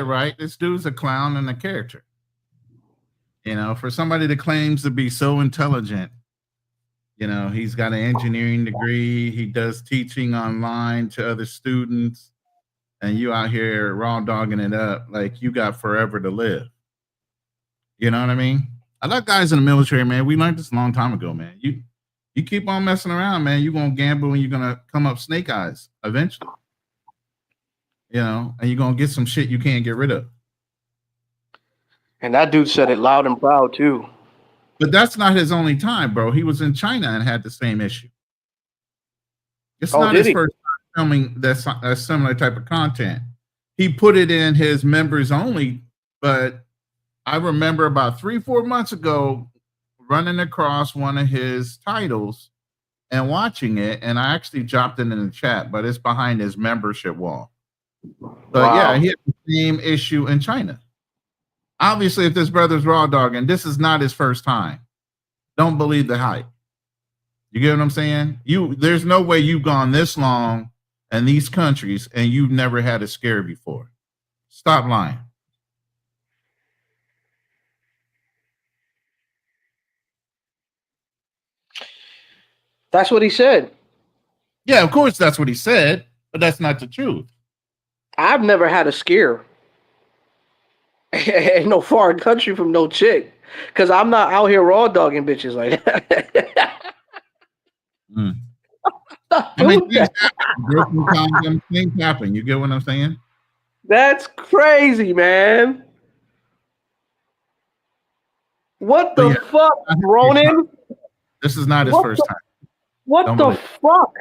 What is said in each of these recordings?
right. This dude's a clown and a character. You know, for somebody that claims to be so intelligent, you know, he's got an engineering degree. He does teaching online to other students, and you out here raw dogging it up like you got forever to live. You know what I mean? I like guys in the military, man. We learned this a long time ago, man. You keep on messing around, man. You're gonna gamble and you're gonna come up snake eyes eventually. You know, and you're gonna get some shit you can't get rid of. And that dude said it loud and proud too. But that's not his only time, bro. He was in China and had the same issue. It's Oh, not did his he? first time filming that similar type of content. He put it in his members only, but I remember about 3-4 months ago running across one of his titles and watching it, and I actually dropped it in the chat, but it's behind his membership wall. But yeah, Wow. he had the same issue in China. Obviously, if this brother's raw dogging, this is not his first time. Don't believe the hype. You get what I'm saying? There's no way you've gone this long in these countries and you've never had a scare before. Stop lying. That's what he said. Yeah, of course that's what he said, but that's not the truth. I've never had a scare in no foreign country from no chick. Cause I'm not out here raw dogging bitches like that. Mm. Not I mean, doing that. broken condoms, things happen. You get what I'm saying? That's crazy, man. What But the yeah, fuck, Ronan? this is not his What first the, time. what Don't the believe. fuck?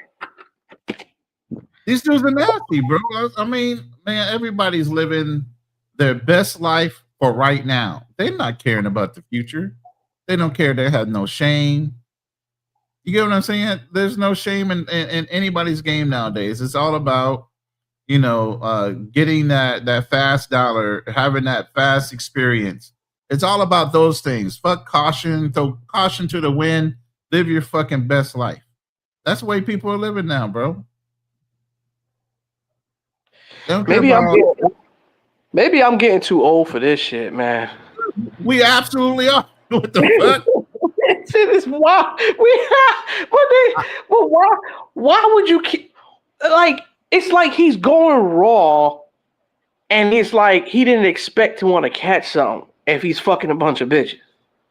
These dudes are nasty, bro. I mean, man, everybody's living their best life for right now. They're not caring about the future. They don't care. They have no shame. You get what I'm saying? There's no shame in anybody's game nowadays. It's all about, you know, getting that fast dollar, having that fast experience. It's all about those things. Fuck caution, throw caution to the wind. Live your fucking best life. That's the way people are living now, bro. They don't care Maybe I'm about. getting, maybe I'm getting too old for this shit, man. We absolutely are. What the fuck? This shit is wild. But why would you keep like? It's like he's going raw, and it's like he didn't expect to want to catch something if he's fucking a bunch of bitches.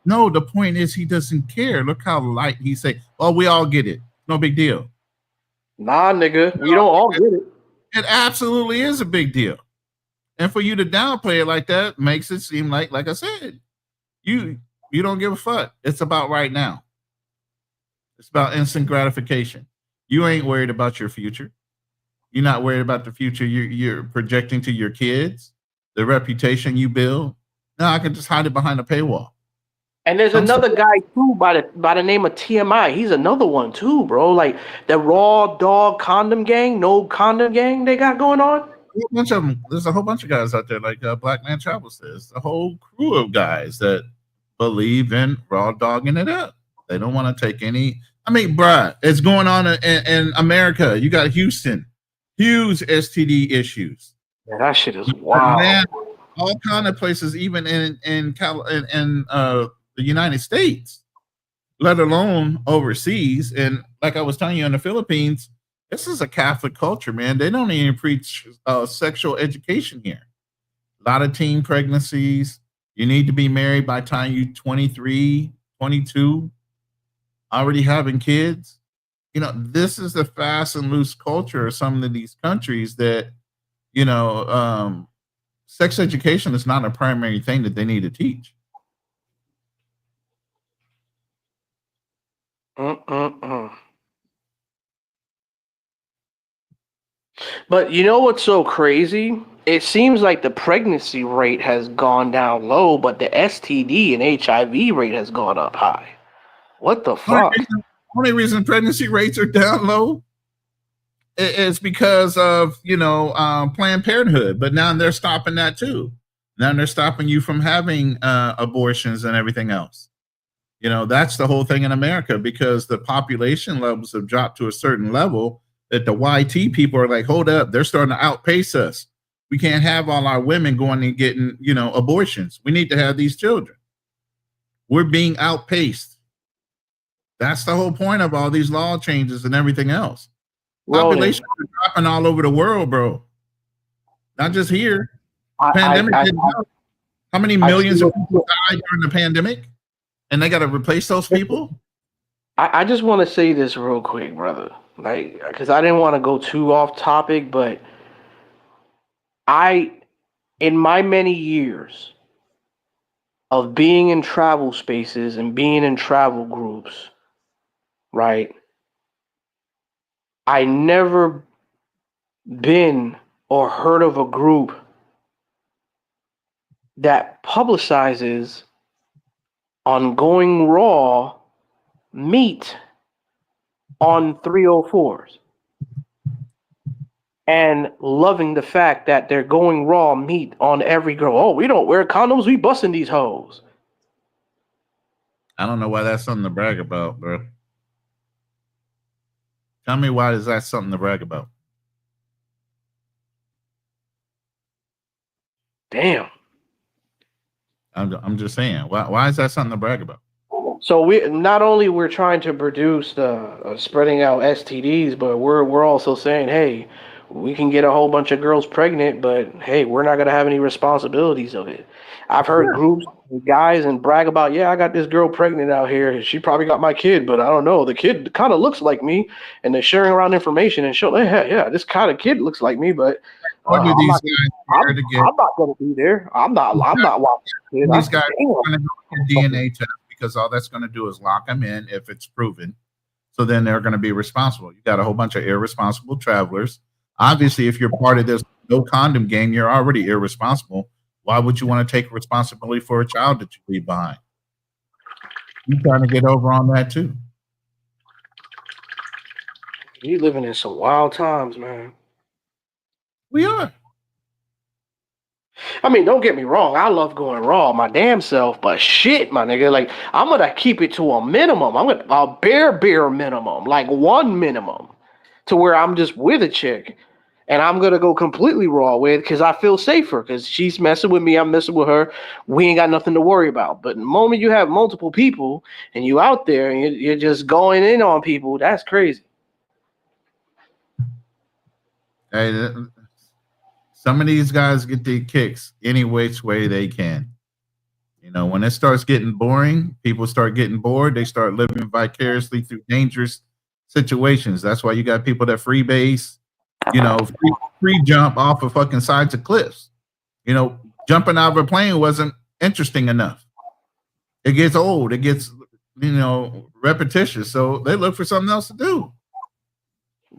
No, the point is he doesn't care. Look how light he say. Oh, we all get it. No big deal. Nah, nigga, we don't all get it. It absolutely is a big deal. And for you to downplay it like that makes it seem like I said, you don't give a fuck. It's about right now. It's about instant gratification. You ain't worried about your future. You're not worried about the future you're projecting to your kids, the reputation you build. No, I can just hide it behind a paywall. And there's I'm so another guy too by the name of TMI. He's another one too, bro. Like the raw dog condom gang, NO-Condom gang they got going on. a bunch of them. There's a whole bunch of guys out there, like Black Man Travel says, a whole crew of guys that believe in raw dogging it up. They don't want to take any. I mean, bruh, it's going on in America. You got Houston, huge STD issues. Yeah, that shit is And wild. then all kind of places, even in the United States, let alone overseas. And like I was telling you, in the Philippines, this is a Catholic culture, man. They don't even preach sexual education here. A lot of teen pregnancies. You need to be married by the time you 23, 22, already having kids. You know, this is the fast and loose culture of some of these countries that, you know, sex education is not a primary thing that they need to teach. But you know what's so crazy? It seems like the pregnancy rate has gone down low, but the STD and HIV rate has gone up high. What the fuck? Only reason pregnancy rates are down low is because of, you know, Planned Parenthood. But now they're stopping that too. Now they're stopping you from having abortions and everything else. You know, that's the whole thing in America, because the population levels have dropped to a certain level that the YT people are like, hold up, they're starting to outpace us. We can't have all our women going and getting, abortions. We need to have these children. We're being outpaced. That's the whole point of all these law changes and everything else. Population is dropping all over the world, bro. Not just here. Pandemic didn't help. How many millions of people died during the pandemic? And they got to replace those people? I just want to say this real quick, brother. Like, because I didn't want to go too off topic, but in my many years of being in travel spaces and being in travel groups, right? I never been or heard of a group that publicizes on going raw meat on 304s and loving the fact that they're going raw meat on every girl. Oh, we don't wear condoms, we busting these hoes. I don't know why that's something to brag about, bro. Tell me, why is that something to brag about? Damn. I'm just saying. Why is that something to brag about? So we're trying to produce the spreading out STDs, but we're also saying, hey, we can get a whole bunch of girls pregnant, but hey, we're not gonna have any responsibilities of it. I've heard groups, guys, and brag about, yeah, I got this girl pregnant out here. She probably got my kid, but I don't know. The kid kind of looks like me, and they're sharing around information and showing, hey, yeah, this kind of kid looks like me, but what do these guys I'm not gonna be there. I'm not watching. These guys are going to go to DNA test because all that's going to do is lock them in if it's proven. So then they're going to be responsible. You got a whole bunch of irresponsible travelers. Obviously, if you're part of this no condom game, you're already irresponsible. Why would you want to take responsibility for a child that you leave behind? You're trying to get over on that too. You living in some wild times, man. We are. I mean, don't get me wrong. I love going raw, my damn self, but shit, my nigga, like I'm gonna keep it to a minimum. I'm gonna a bare minimum, like one minimum, to where I'm just with a chick, and I'm gonna go completely raw with because I feel safer because she's messing with me, I'm messing with her. We ain't got nothing to worry about. But the moment you have multiple people and you out there and you're just going in on people, that's crazy. Hey, some of these guys get their kicks any which way they can. When it starts getting boring, people start getting bored. They start living vicariously through dangerous situations. That's why you got people that freebase, free jump off of fucking sides of cliffs. Jumping out of a plane wasn't interesting enough. It gets old. It gets, repetitious. So they look for something else to do.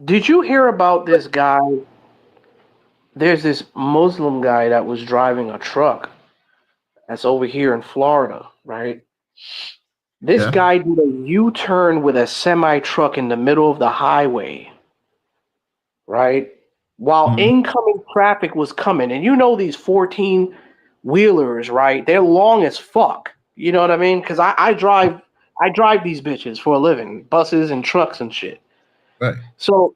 Did you hear about this guy? There's this Muslim guy that was driving a truck that's over here in Florida, right? This guy did a U-turn with a semi-truck in the middle of the highway, right? While incoming traffic was coming. And these 14-wheelers, right? They're long as fuck. You know what I mean? Because I drive these bitches for a living, buses and trucks and shit. Right. So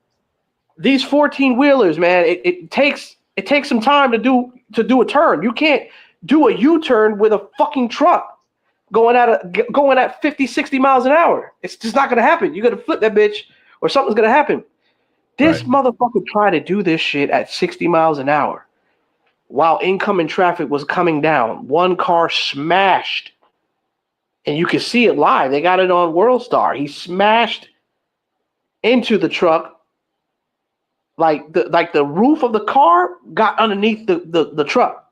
these 14-wheelers, man, it takes some time to do a turn. You can't do a U-turn with a fucking truck going at 50, 60 miles an hour. It's just not gonna happen. You gotta flip that bitch or something's gonna happen. This motherfucker tried to do this shit at 60 miles an hour while incoming traffic was coming down. One car smashed, and you can see it live. They got it on WorldStar. He smashed into the truck. Like the roof of the car got underneath the truck,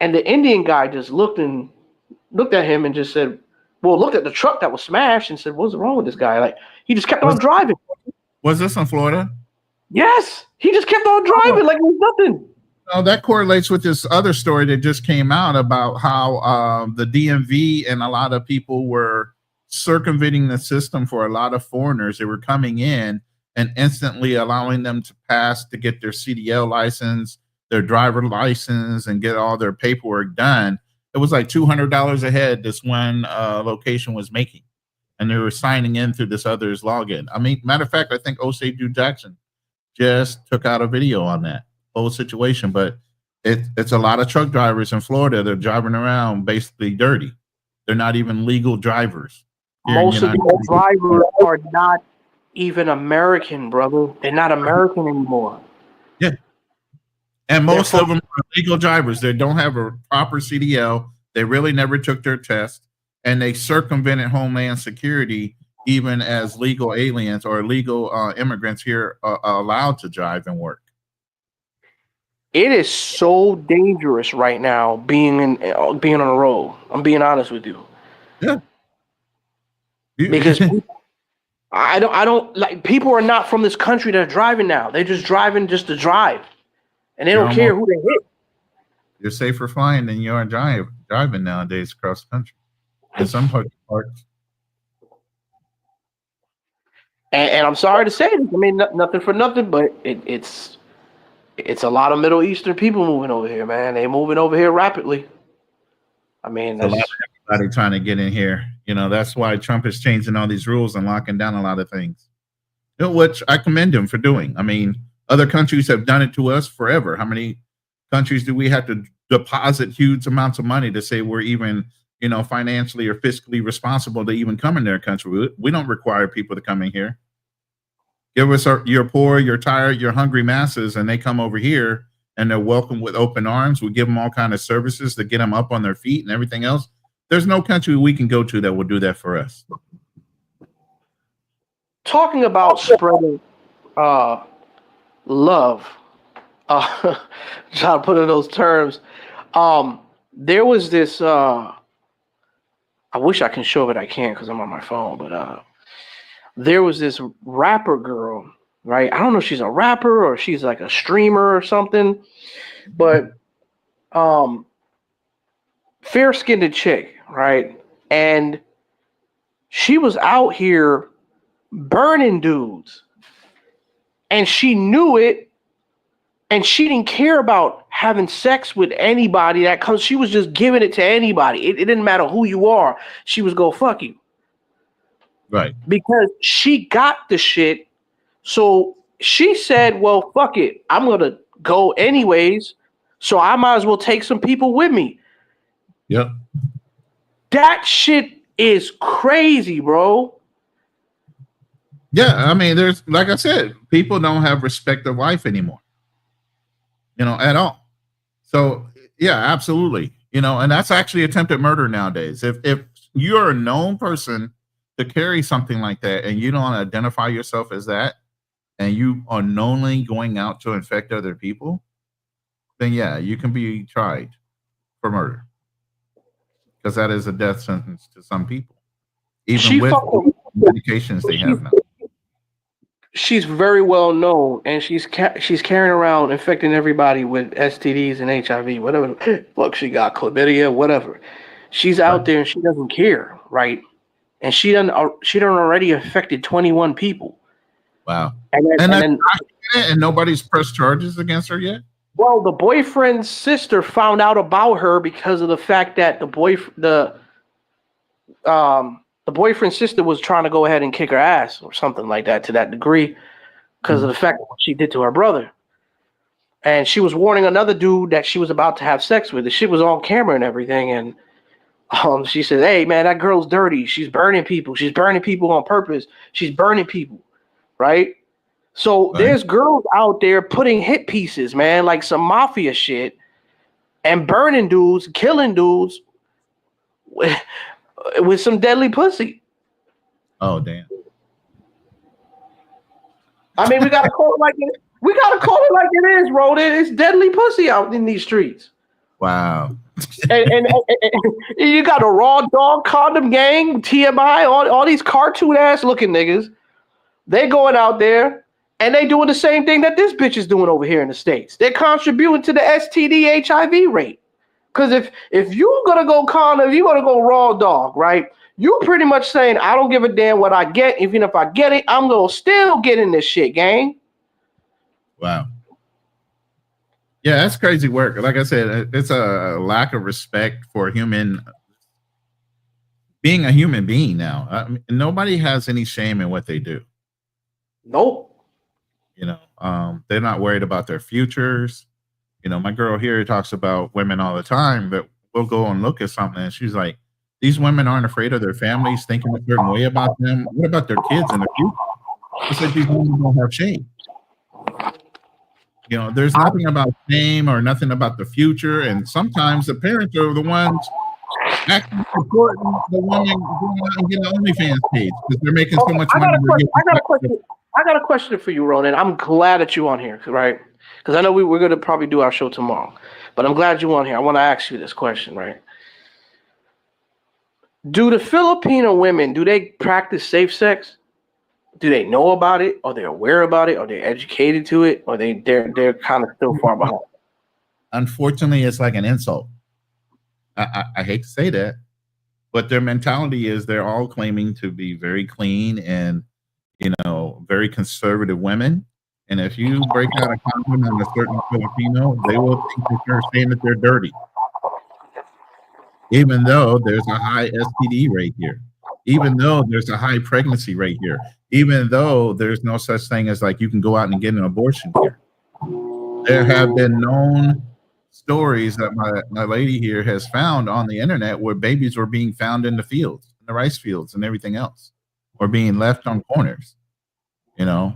and the Indian guy just looked at him and just said, "Well, looked at the truck that was smashed and said, what's wrong with this guy?" Like he just kept on driving. Was this in Florida? Yes, he just kept on driving like it was nothing. No, that correlates with this other story that just came out about how the DMV and a lot of people were circumventing the system for a lot of foreigners. They were coming in and instantly allowing them to pass to get their CDL license, their driver license, and get all their paperwork done. It was like $200 a head this one location was making. And they were signing in through this other's login. I mean, matter of fact, I think Osei Jackson just took out a video on that whole situation. But It's a lot of truck drivers in Florida. They're driving around basically dirty. They're not even legal drivers here in the Most of United these States. drivers are not even American, brother. They're not American anymore. Yeah. And They're most from of them are legal drivers. They don't have a proper CDL. They really never took their test, and they circumvented Homeland Security even as legal aliens or legal immigrants here are allowed to drive and work. It is so dangerous right now being on the road. I'm being honest with you. Yeah. Because I don't like people are not from this country that are driving now. They're just driving just to drive. And they You're don't care almost who they hit. you're safer flying than you are driving nowadays across the country. In some parts. And I'm sorry to say this. I mean, nothing for nothing, but it's a lot of Middle Eastern people moving over here, man. They're moving over here rapidly. I mean, It's a lot that's of everybody trying to get in here. That's why Trump is changing all these rules and locking down a lot of things. Which I commend him for doing. I mean, other countries have done it to us forever. How many countries do we have to deposit huge amounts of money to say we're even, financially or fiscally responsible to even come in their country? We don't require people to come in here. Give us your poor, your tired, your hungry masses, and they come over here and they're welcome with open arms. We give them all kind of services to get them up on their feet and everything else. There's no country we can go to that will do that for us. talking about spreading love. Trying to put in those terms. There was this. I wish I can show it, but I can't because I'm on my phone. But there was this rapper girl, right? I don't know if she's a rapper or she's like a streamer or something, but fair-skinned chick, right? And she was out here burning dudes, and she knew it, and she didn't care about having sex with anybody that comes. She was just giving it to anybody. It didn't matter who you are. She was gonna fuck you. Right. Because she got the shit. So she said, well, fuck it. I'm going to go anyways. So I might as well take some people with me. Yep. That shit is crazy, bro. Yeah. I mean, there's, like I said, people don't have respect of life anymore, at all. So, yeah, absolutely. And that's actually attempted murder nowadays. If you're a known person to carry something like that and you don't identify yourself as that and you are knowingly going out to infect other people, then yeah, you can be tried for murder because that is a death sentence to some people, even with medications they have now. She's very well known, and she's carrying around infecting everybody with STDs and HIV, whatever the fuck she got, chlamydia, whatever. She's out there and she doesn't care, right? And she done already affected 21 people. Wow. And nobody's pressed charges against her yet? Well, the boyfriend's sister found out about her because of the fact that the boyfriend's sister was trying to go ahead and kick her ass or something like that to that degree because of the fact of what she did to her brother. And she was warning another dude that she was about to have sex with. The shit was on camera and everything. And she said, hey, man, that girl's dirty. She's burning people. She's burning people on purpose. She's burning people, right? So there's girls out there putting hit pieces, man, like some mafia shit and burning dudes, killing dudes with some deadly pussy. Oh, damn. I mean, we gotta call it like it is, bro. It's deadly pussy out in these streets. Wow. and you got a raw dog condom gang, TMI, all these cartoon ass looking niggas. They going out there and they doing the same thing that this bitch is doing over here in the States. They're contributing to the STD HIV rate. Because if you're gonna go condom, if you're gonna go raw dog, right? You pretty much saying, I don't give a damn what I get. Even if I get it, I'm going to still get in this shit, gang. Wow. Yeah, that's crazy work. Like I said, it's a lack of respect for being a human being now. I mean, nobody has any shame in what they do. Nope. They're not worried about their futures. You know, my girl here talks about women all the time, but we'll go and look at something, and she's like, "These women aren't afraid of their families thinking a certain way about them. What about their kids and their future?" It's like these women don't have shame. You know, there's nothing about shame or nothing about the future, and sometimes the parents are the ones actually supporting the woman going out and getting an OnlyFans page because they're making so Okay, much I money. got a question. I got a question. I got a question for you, Ronan. I'm glad that you're on here, right? Because I know we're going to probably do our show tomorrow, but I'm glad you're on here. I want to ask you this question, right? Do the Filipino women do they practice safe sex? Do they know about it? Are they aware about it? Are they educated to it? Or they're kind of still far behind? Unfortunately, it's like an insult. I hate to say that, but their mentality is they're all claiming to be very clean and very conservative women. And if you break out a condom on a certain Filipino, they will think that you're saying that they're dirty, even though there's a high STD rate here, even though there's a high pregnancy rate here, even though there's no such thing as like you can go out and get an abortion here. There have been known stories that my lady here has found on the internet where babies were being found in the fields, in the rice fields, and everything else, or being left on corners. You know,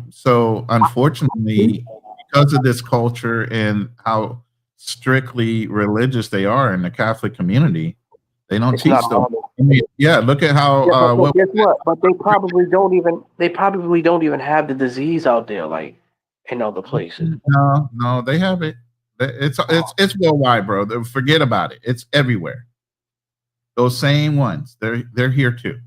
so unfortunately, because of this culture and how strictly religious they are in the Catholic community, they don't It's not teach them. normal. I mean, yeah, look at how Yeah, but what guess what? But they probably don't even have the disease out there like in other places. no, they have it. It's worldwide, bro. Forget about it. It's everywhere. Those same ones, they're here too.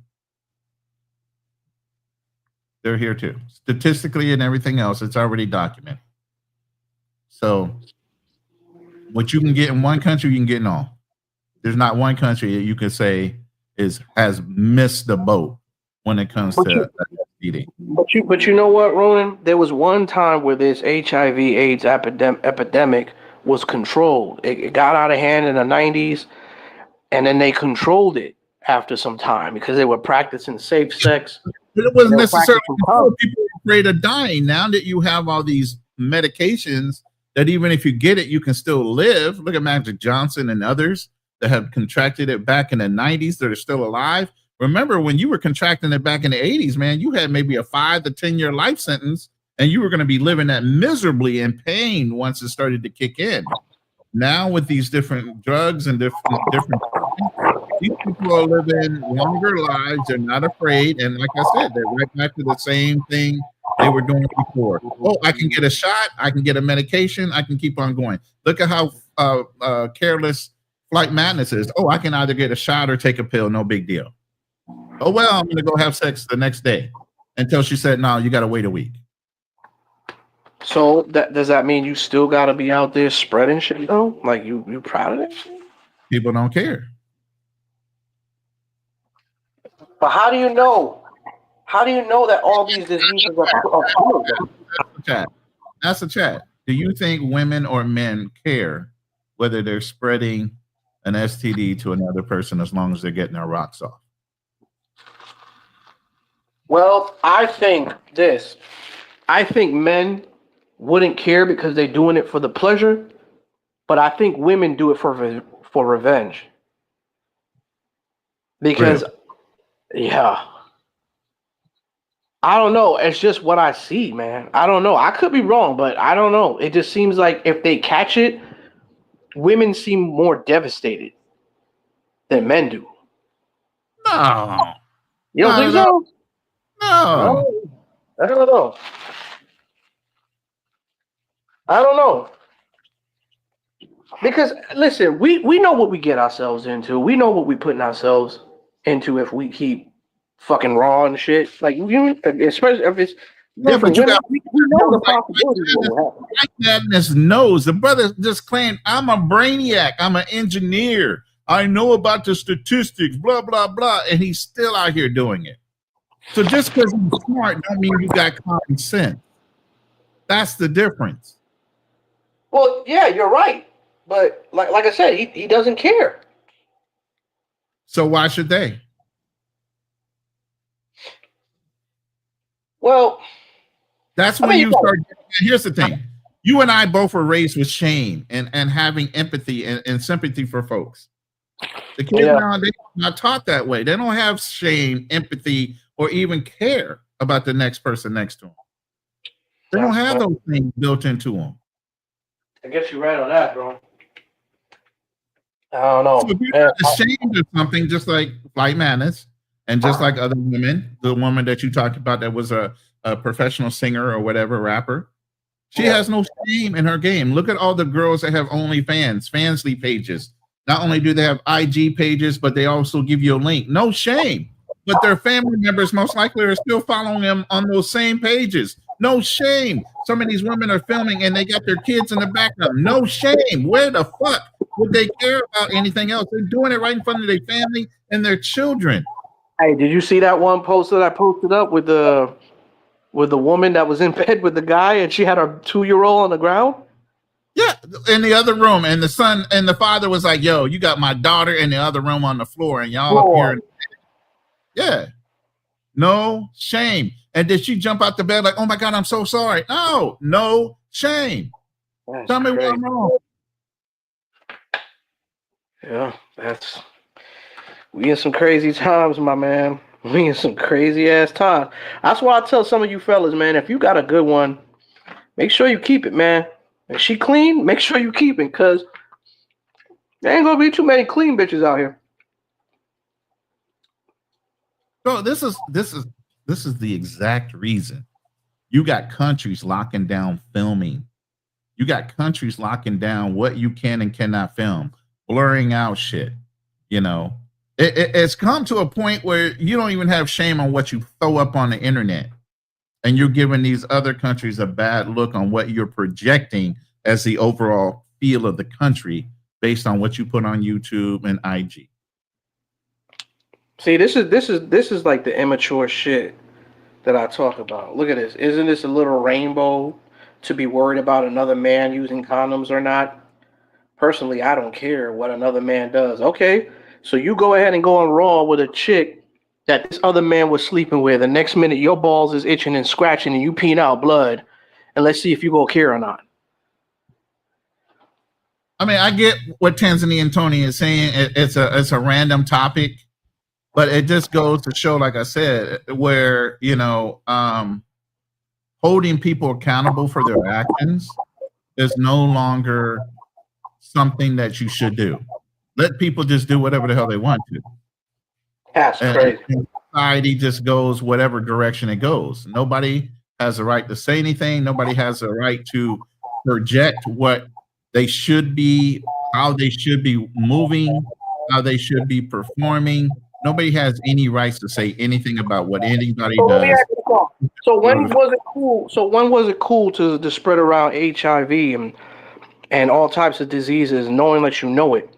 They're here too. Statistically and everything else, it's already documented. So what you can get in one country, you can get in all. There's not one country that you can say has missed the boat when it comes to eating. But you know what, Ronan? There was one time where this HIV/AIDS epidemic was controlled. It got out of hand in the 90s, and then they controlled it after some time because they were practicing safe sex. But it wasn't necessarily control. People are afraid of dying. Now that you have all these medications that even if you get it, you can still live. Look at Magic Johnson and others that have contracted it back in the 90s that are still alive. Remember when you were contracting it back in the 80s, man, you had maybe a 5 to 10 year life sentence and you were going to be living that miserably in pain once it started to kick in. Now with these different drugs and different these people are living longer lives. They're not afraid. And like I said, they're right back to the same thing they were doing before. Oh, I can get a shot. I can get a medication. I can keep on going. Look at how careless Flight Madness is. Oh, I can either get a shot or take a pill. No big deal. Oh, well, I'm going to go have sex the next day until she said, no, you got to wait a week. So does that mean you still got to be out there spreading shit though? Like you proud of that shit? People don't care. But how do you know? How do you know that all these diseases are That's a chat. Do you think women or men care whether they're spreading an STD to another person as long as they're getting their rocks off? Well, I think this. I think men wouldn't care because they're doing it for the pleasure, but I think women do it for revenge. Because, yeah, I don't know. It's just what I see, man. I don't know. I could be wrong, but I don't know. It just seems like if they catch it, women seem more devastated than men do. No. You don't think so? No. I don't know. I don't know. Because listen, we know what we get ourselves into. We know what we're putting ourselves into if we keep fucking raw and shit. Like especially if it's different women, we know the possibilities will happen. Like Madness knows. The brother just claimed, I'm a brainiac, I'm an engineer. I know about the statistics, blah, blah, blah, and he's still out here doing it. So just because he's smart don't mean you got common sense. That's the difference. Well, yeah, you're right. But like I said, he doesn't care. So why should they? Well, that's when you start. Here's the thing. You and I both were raised with shame and having empathy and sympathy for folks. The kids nowadays are not taught that way. They don't have shame, empathy, or even care about the next person next to them. They don't have those things built into them. I guess you're right on that, bro. I don't know. So if you're ashamed of something, just like Flight Madness, and just like other women, the woman that you talked about that was a professional singer or whatever, rapper, she has no shame in her game. Look at all the girls that have OnlyFans, Fansly pages. Not only do they have IG pages, but they also give you a link. No shame. But their family members most likely are still following them on those same pages. No shame. Some of these women are filming and they got their kids in the background. No shame. Where the fuck would they care about anything else? They're doing it right in front of their family and their children. Hey, did you see that one post that I posted up with the woman that was in bed with the guy and she had her 2-year-old on the ground? Yeah, in the other room, and the son and the father was like, "Yo, you got my daughter in the other room on the floor, and y'all up here." Yeah, no shame. And did she jump out the bed like, "Oh my God, I'm so sorry"? No shame. Tell me what I'm wrong. Yeah, we in some crazy times, my man. We in some crazy ass times. That's why I tell some of you fellas, man, if you got a good one, make sure you keep it, man. If she clean, make sure you keep it, cause there ain't gonna be too many clean bitches out here. So this is the exact reason you got countries locking down filming. You got countries locking down what you can and cannot film, blurring out shit. You know, it's come to a point where you don't even have shame on what you throw up on the internet. And you're giving these other countries a bad look on what you're projecting as the overall feel of the country based on what you put on YouTube and IG. See, this is like the immature shit that I talk about. Look at this. Isn't this a little rainbow to be worried about another man using condoms or not? Personally, I don't care what another man does. Okay, so you go ahead and go on Raw with a chick that this other man was sleeping with. The next minute, your balls is itching and scratching, and you peeing out blood. And let's see if you gonna care or not. I mean, I get what Tanzania Tony is saying. It's a random topic, but it just goes to show, like I said, where holding people accountable for their actions is no longer something that you should do. Let people just do whatever the hell they want to. That's crazy. And society just goes whatever direction it goes. Nobody has a right to say anything. Nobody has a right to project what they should be, how they should be moving, how they should be performing. Nobody has any rights to say anything about what anybody does. So when was it cool? So when was it cool to spread around HIV and all types of diseases, knowing that you know it,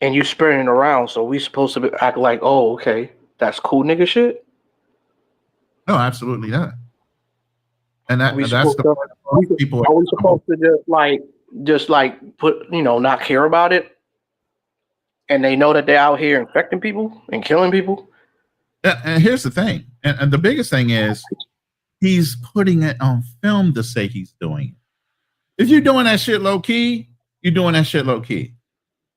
and you spreading it around? So we supposed to act like, oh, okay, that's cool, nigga shit? No, absolutely not. And that's people. Are we supposed to just put not care about it? And they know that they're out here infecting people and killing people. And here's the thing, and the biggest thing is he's putting it on film to say he's doing it. If you're doing that shit low key, you're doing that shit low key.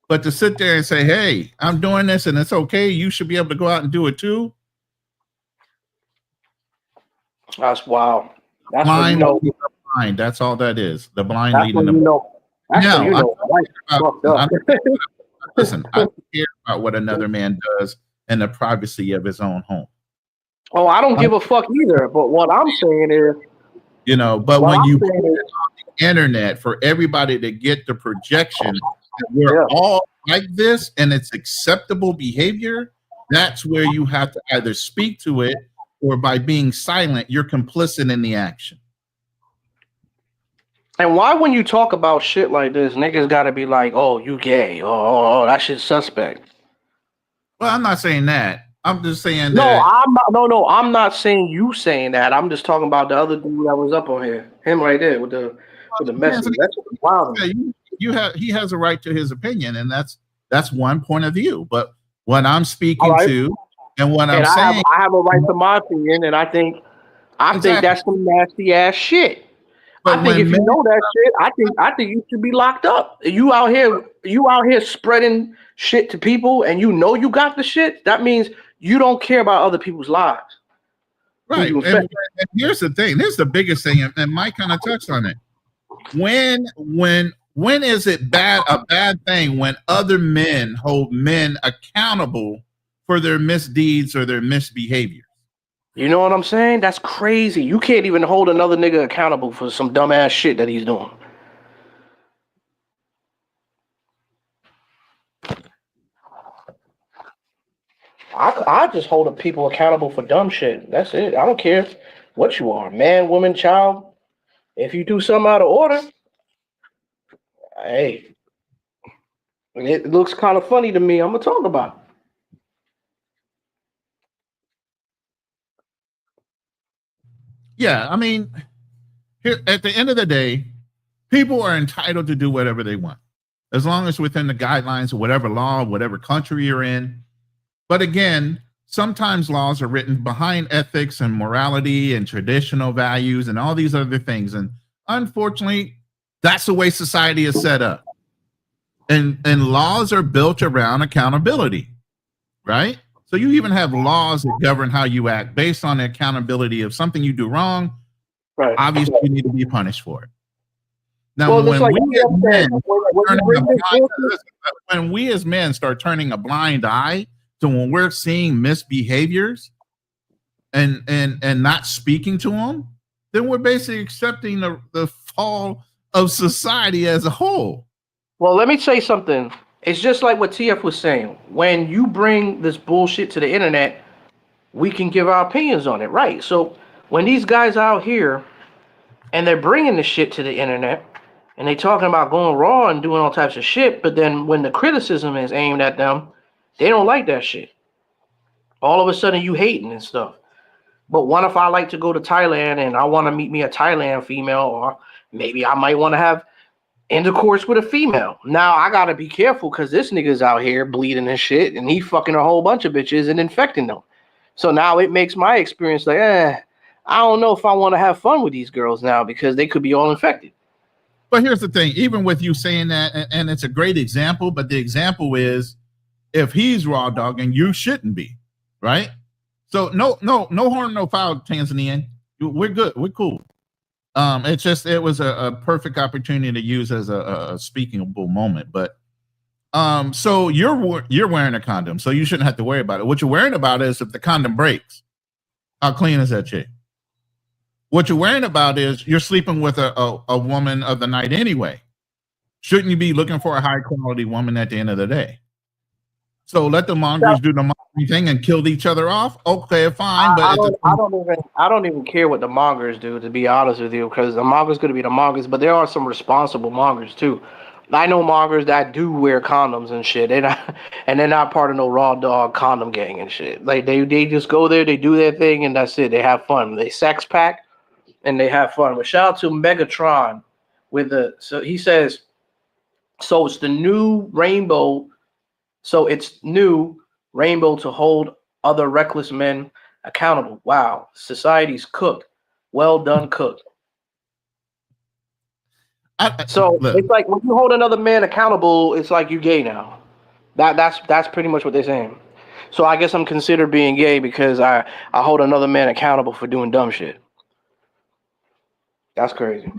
But to sit there and say, "Hey, I'm doing this and it's okay," you should be able to go out and do it too. That's wild. That's blind, blind. That's all that is. The blind that's leading the blind. Listen, I don't care about what another man does in the privacy of his own home. Oh, I don't give a fuck either. But what I'm saying is, but when you put it on the internet for everybody to get the projection that we're all like this and it's acceptable behavior, that's where you have to either speak to it or by being silent, you're complicit in the action. And why, when you talk about shit like this, niggas got to be like, "Oh, you gay? Oh, that shit's suspect." Well, I'm not saying that. I'm just saying no, that. I'm not saying you saying that. I'm just talking about the other dude that was up on here, him right there with the message. That's wild. He has a right to his opinion, and that's one point of view. But what I'm speaking to, and what I'm saying, I have a right to my opinion, and I think that's some nasty ass shit. I But think if when you men, know that shit, I think you should be locked up. You out here spreading shit to people, and you know you got the shit. That means you don't care about other people's lives. Who right? you And, infect? and here's the thing. This is the biggest thing, and Mike kind of touched on it. When is it a bad thing when other men hold men accountable for their misdeeds or their misbehavior? You know what I'm saying? That's crazy. You can't even hold another nigga accountable for some dumbass shit that he's doing. I just hold people accountable for dumb shit. That's it. I don't care what you are, man, woman, child. If you do something out of order, hey, it looks kind of funny to me. I'm gonna talk about it. Yeah, I mean, here at the end of the day, people are entitled to do whatever they want, as long as within the guidelines of whatever law, whatever country you're in. But again, sometimes laws are written behind ethics and morality and traditional values and all these other things. And unfortunately, that's the way society is set up. And laws are built around accountability, right? So you even have laws that govern how you act based on the accountability of something you do wrong. Right. Obviously, you need to be punished for it. Now, Well, it's like when we as men start turning a blind eye to when we're seeing misbehaviors and not speaking to them, then we're basically accepting the fall of society as a whole. Well, let me say something. It's just like what TF was saying. When you bring this bullshit to the internet, we can give our opinions on it, right? So when these guys out here and they're bringing the shit to the internet and they talking about going raw and doing all types of shit, but then when the criticism is aimed at them, they don't like that shit. All of a sudden you hating and stuff. But what if I like to go to Thailand and I want to meet me a Thailand female, or maybe I might want to have intercourse with a female? Now I gotta be careful because this nigga's out here bleeding and shit, and he fucking a whole bunch of bitches and infecting them. So now it makes my experience like, I don't know if I want to have fun with these girls now because they could be all infected. But here's the thing: even with you saying that, and it's a great example, but the example is if he's raw dogging, you shouldn't be, right? So no harm, no foul, Tanzanian. We're good. We're cool. It's just it was a perfect opportunity to use as a speakingable moment. But so you're wearing a condom, so you shouldn't have to worry about it. What you're worrying about is if the condom breaks, how clean is that chick? What you're worrying about is you're sleeping with a woman of the night anyway. Shouldn't you be looking for a high quality woman at the end of the day? So let the mongers do the mongering thing and kill each other off. Okay, fine. But I don't even care what the mongers do, to be honest with you, because the mongers going to be the mongers, but there are some responsible mongers too. I know mongers that do wear condoms and shit. They're not part of no raw dog condom gang and shit. Like they just go there, they do their thing, and that's it. They have fun. They sex pack and they have fun. But shout out to Megatron so he says, so it's the new rainbow. So it's new rainbow to hold other reckless men accountable. Wow, society's cooked. Well done, cooked. So it's like when you hold another man accountable, it's like you gay now. That's pretty much what they're saying. So I guess I'm considered being gay because I hold another man accountable for doing dumb shit. That's crazy.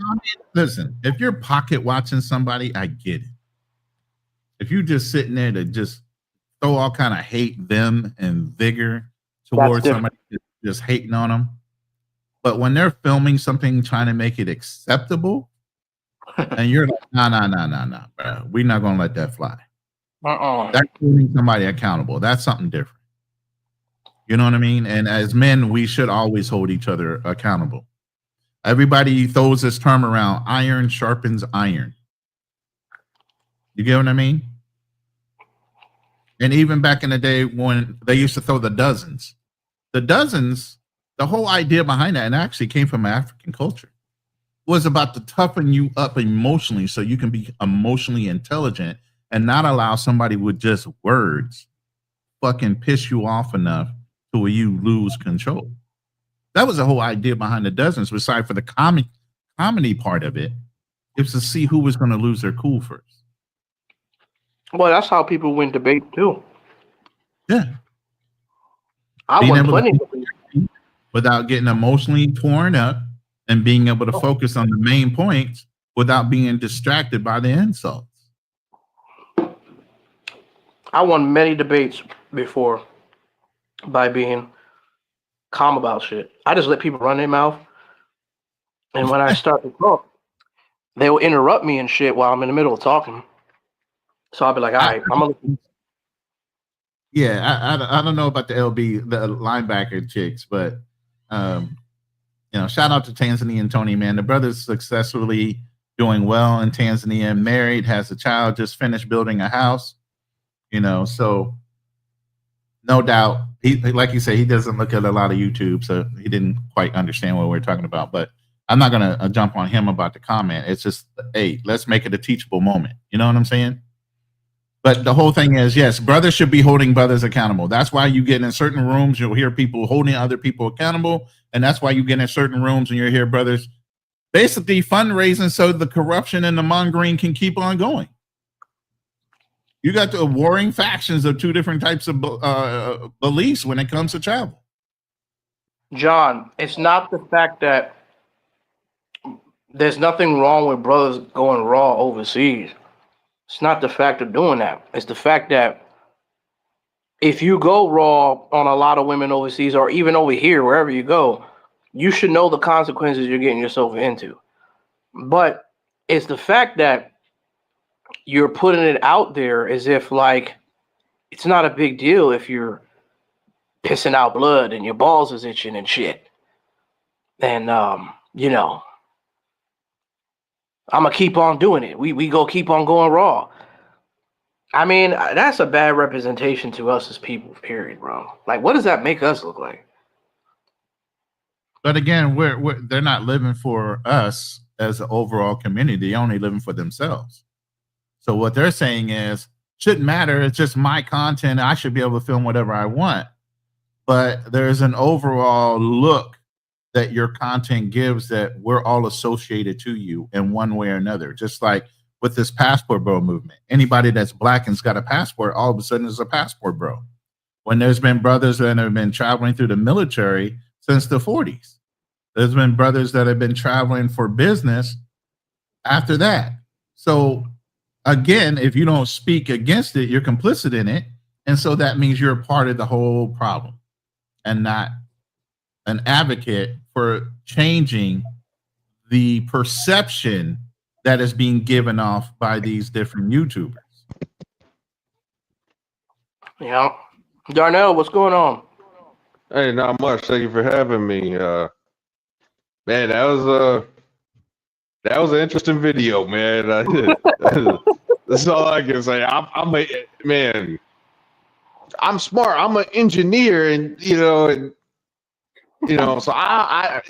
Listen, if you're pocket watching somebody, I get it. If you just sitting there to just throw all kind of hate them and vigor towards somebody just hating on them, but when they're filming something trying to make it acceptable, and you're like, no, bro, we're not gonna let that fly. That's holding somebody accountable. That's something different. You know what I mean? And as men, we should always hold each other accountable. Everybody throws this term around: iron sharpens iron. You get what I mean? And even back in the day when they used to throw the dozens, the whole idea behind that, and actually came from African culture, was about to toughen you up emotionally so you can be emotionally intelligent and not allow somebody with just words fucking piss you off enough to where you lose control. That was the whole idea behind the dozens, besides for the comedy part of it is to see who was going to lose their cool first. Well, that's how people win debate too. Yeah. I Being won able plenty. to without getting emotionally torn up and being able to focus on the main points without being distracted by the insults. I won many debates before by being calm about shit. I just let people run their mouth, and when I start to talk, they will interrupt me and shit while I'm in the middle of talking. So I'll be like, all right, I'm gonna. Yeah, I don't know about the LB, the linebacker chicks, but shout out to Tanzania and Tony, man. The brother's successfully doing well in Tanzania, married, has a child, just finished building a house. So no doubt, he, like you say, he doesn't look at a lot of YouTube, so he didn't quite understand what we're talking about. But I'm not gonna jump on him about the comment. It's just, hey, let's make it a teachable moment. You know what I'm saying? But the whole thing is, yes, brothers should be holding brothers accountable. That's why you get in certain rooms, you'll hear people holding other people accountable. And that's why you get in certain rooms and you'll hear brothers basically fundraising so the corruption and the mongering can keep on going. You got the warring factions of two different types of beliefs when it comes to travel. John, it's not the fact that there's nothing wrong with brothers going raw overseas. It's not the fact of doing that. It's the fact that if you go raw on a lot of women overseas or even over here, wherever you go, you should know the consequences you're getting yourself into. But it's the fact that you're putting it out there as if like it's not a big deal if you're pissing out blood and your balls is itching and shit. And I'm gonna keep on doing it. We go keep on going raw. I mean, that's a bad representation to us as people, period, bro. Like, what does that make us look like? But again, they're not living for us as an overall community. They're only living for themselves. So what they're saying is, shouldn't matter. It's just my content. I should be able to film whatever I want. But there's an overall look that your content gives that we're all associated to you in one way or another. Just like with this passport bro movement, anybody that's black and's got a passport, all of a sudden is a passport bro. When there's been brothers that have been traveling through the military since the 40s, there's been brothers that have been traveling for business after that. So again, if you don't speak against it, you're complicit in it. And so that means you're a part of the whole problem and not an advocate for changing the perception that is being given off by these different YouTubers. Yeah. Darnell, what's going on? Hey, not much. Thank you for having me. Man, that was an interesting video, man. That's all I can say. I'm smart. I'm an engineer, and so I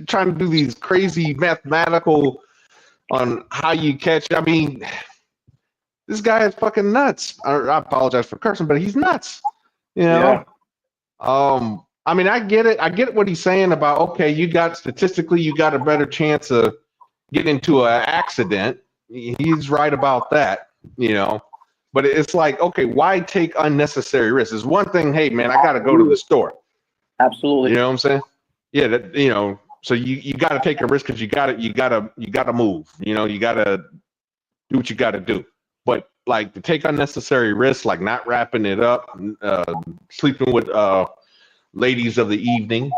trying to do these crazy mathematical on how you catch. I mean, this guy is fucking nuts. I apologize for cursing, but he's nuts. Yeah. I mean, I get it. I get what he's saying about, okay, you got a better chance of getting into an accident. He's right about that, But it's like, okay, why take unnecessary risks? It's one thing, hey man, I gotta go to the store. Absolutely. You know what I'm saying? Yeah, so you gotta take a risk because you gotta move. You gotta do what you gotta do. But like to take unnecessary risks, like not wrapping it up, sleeping with ladies of the evening,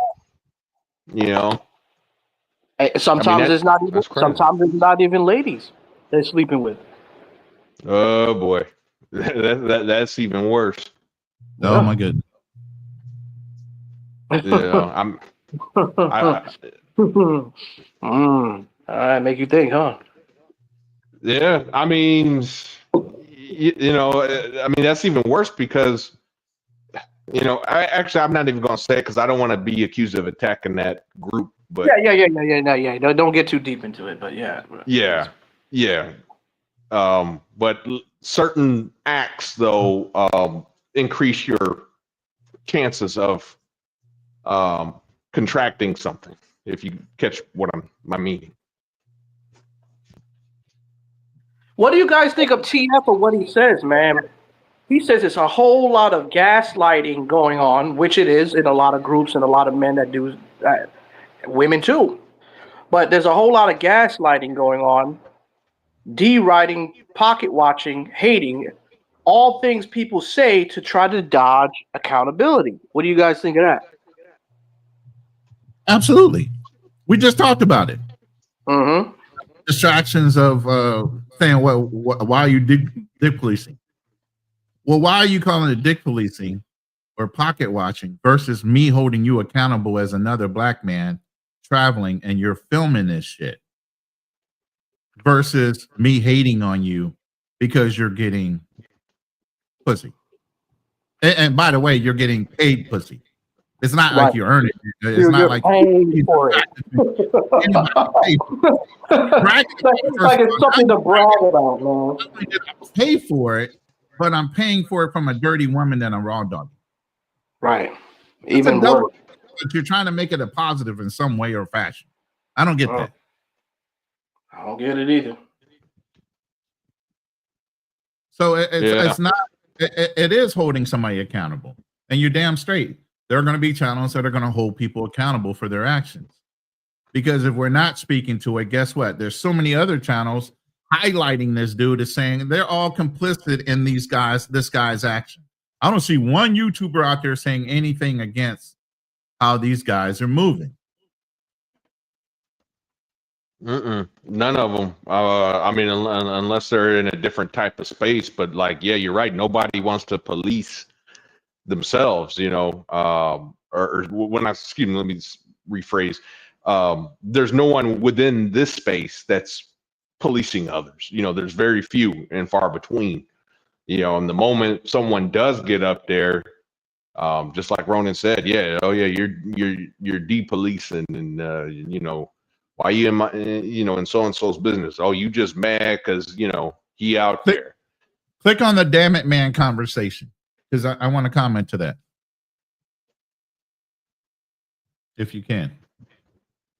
Sometimes it's not even. Sometimes it's not even ladies they're sleeping with. Oh boy, that's even worse. Oh my goodness. Yeah, All right, make you think, huh? Yeah, I mean, that's even worse because, I'm not even gonna say it because I don't want to be accused of attacking that group. But yeah. Don't get too deep into it, but yeah. But certain acts though increase your chances of contracting something, if you catch what I'm meaning. What do you guys think of TF or what he says, man? He says it's a whole lot of gaslighting going on, which it is in a lot of groups and a lot of men that do, women too. But there's a whole lot of gaslighting going on, deriding, pocket watching, hating, all things people say to try to dodge accountability. What do you guys think of that? Absolutely. We just talked about it. Mm-hmm. Distractions of saying, well, why are you dick policing? Well, why are you calling it dick policing or pocket watching versus me holding you accountable as another black man traveling and you're filming this shit versus me hating on you because you're getting pussy. And by the way, you're getting paid pussy. It's not like you earn it. It's not like paying for it. Like it's something to brag about, man. I pay for it, but I'm paying for it from a dirty woman that I'm raw dogging. Right. Even worse. But you're trying to make it a positive in some way or fashion. I don't get that. I don't get it either. So it's not. It is holding somebody accountable, and you're damn straight. There are going to be channels that are going to hold people accountable for their actions. Because if we're not speaking to it, guess what? There's so many other channels highlighting this dude as saying they're all complicit in this guy's action. I don't see one YouTuber out there saying anything against how these guys are moving. None of them. I mean, unless they're in a different type of space. But like, yeah, you're right. Nobody wants to police themselves, you know. Or when I, excuse me, let me rephrase. There's no one within this space that's policing others. You know, there's very few and far between. You know, and the moment someone does get up there, just like Ronan said, yeah, oh yeah, you're de-policing, and you know, why you in my, you know, in so and so's business? Oh, you just mad because you know he out there. Click on the "damn it, man" conversation because I want to comment to that, if you can.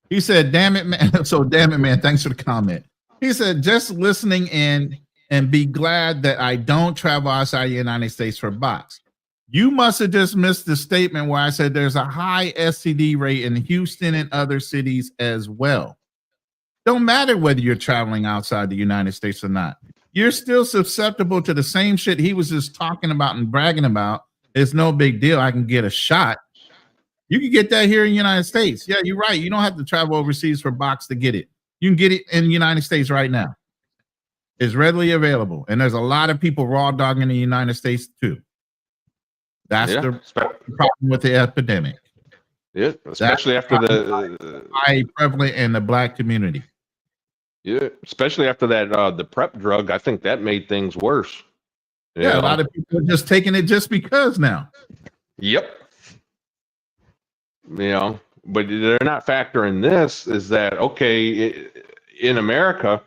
He said, "Damn it, man." So, damn it, man. Thanks for the comment. He said, "Just listening in and be glad that I don't travel outside the United States for box. You must have just missed the statement where I said there's a high STD rate in Houston and other cities as well. Don't matter whether you're traveling outside the United States or not. You're still susceptible to the same shit he was just talking about and bragging about. It's no big deal. I can get a shot. You can get that here in the United States. Yeah, you're right. You don't have to travel overseas for box to get it. You can get it in the United States right now. It's readily available. And there's a lot of people raw dogging in the United States too. That's the problem with the epidemic. Yeah, especially after the high prevalent in the black community. Yeah, especially after that the PrEP drug. I think that made things worse. Yeah, a lot of people are just taking it just because now. Yep. You know, but they're not factoring this is that, okay, in America,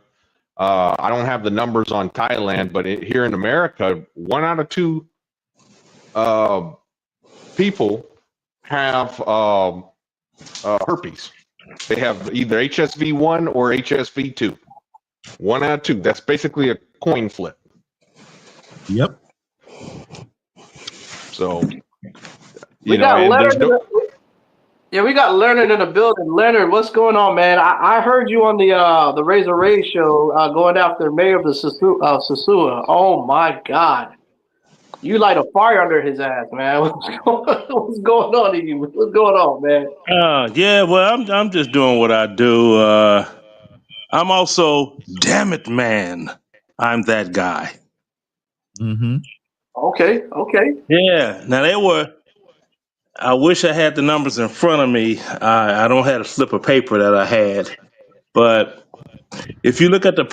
I don't have the numbers on Thailand, but here in America, 1 out of 2 people have herpes. They have either HSV1 or HSV2. 1 out of 2. That's basically a coin flip. Yep. So, we got Leonard in the building. Leonard, what's going on, man? I heard you on the Razor Ray show going after Mayor of the Sosua. Oh my God, you light a fire under his ass, man. What's going on to you? What's going on, man? Yeah, well, I'm just doing what I do. I'm also, damn it, man. I'm that guy. Mm-hmm. Okay. Yeah. Now I wish I had the numbers in front of me. I don't have a slip of paper that I had, but if you look at the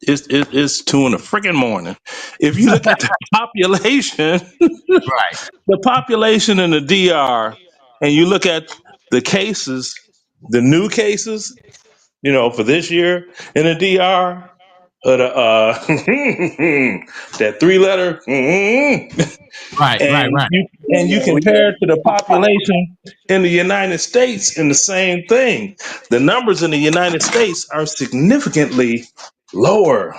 it's 2 in the freaking morning. If you look at the population, right, the population in the DR, and you look at the cases, the new cases, you know, for this year in the DR, that 3-letter. Right, right, And right. you compare it to the population in the United States, and the same thing. The numbers in the United States are significantly lower,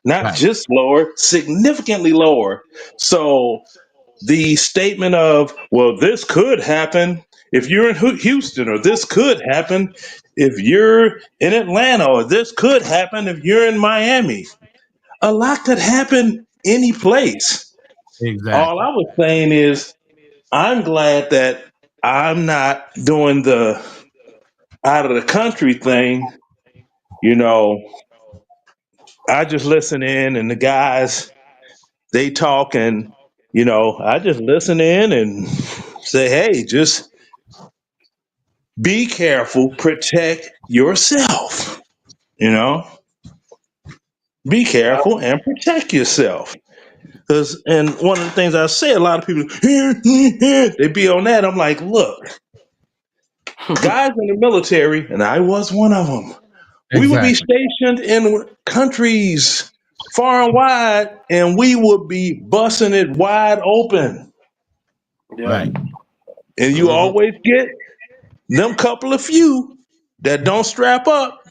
not Right. just lower, significantly lower. So the statement of, well, this could happen if you're in Houston, or this could happen if you're in Atlanta, or this could happen if you're in Miami. A lot could happen any place. All Exactly. I was saying is, I'm glad that I'm not doing the out of the country thing. You know, I just listen in, and the guys, they talk, and I just listen in and say, hey, just be careful, protect yourself. You know, be Yeah. careful and protect yourself. And one of the things I say, a lot of people, they be on that. I'm like, look, guys in the military, and I was one of them. We would be Exactly. stationed in countries far and wide, and we would be busting it wide open. Yeah. Right. And you Mhm. always get them couple of few that don't strap up,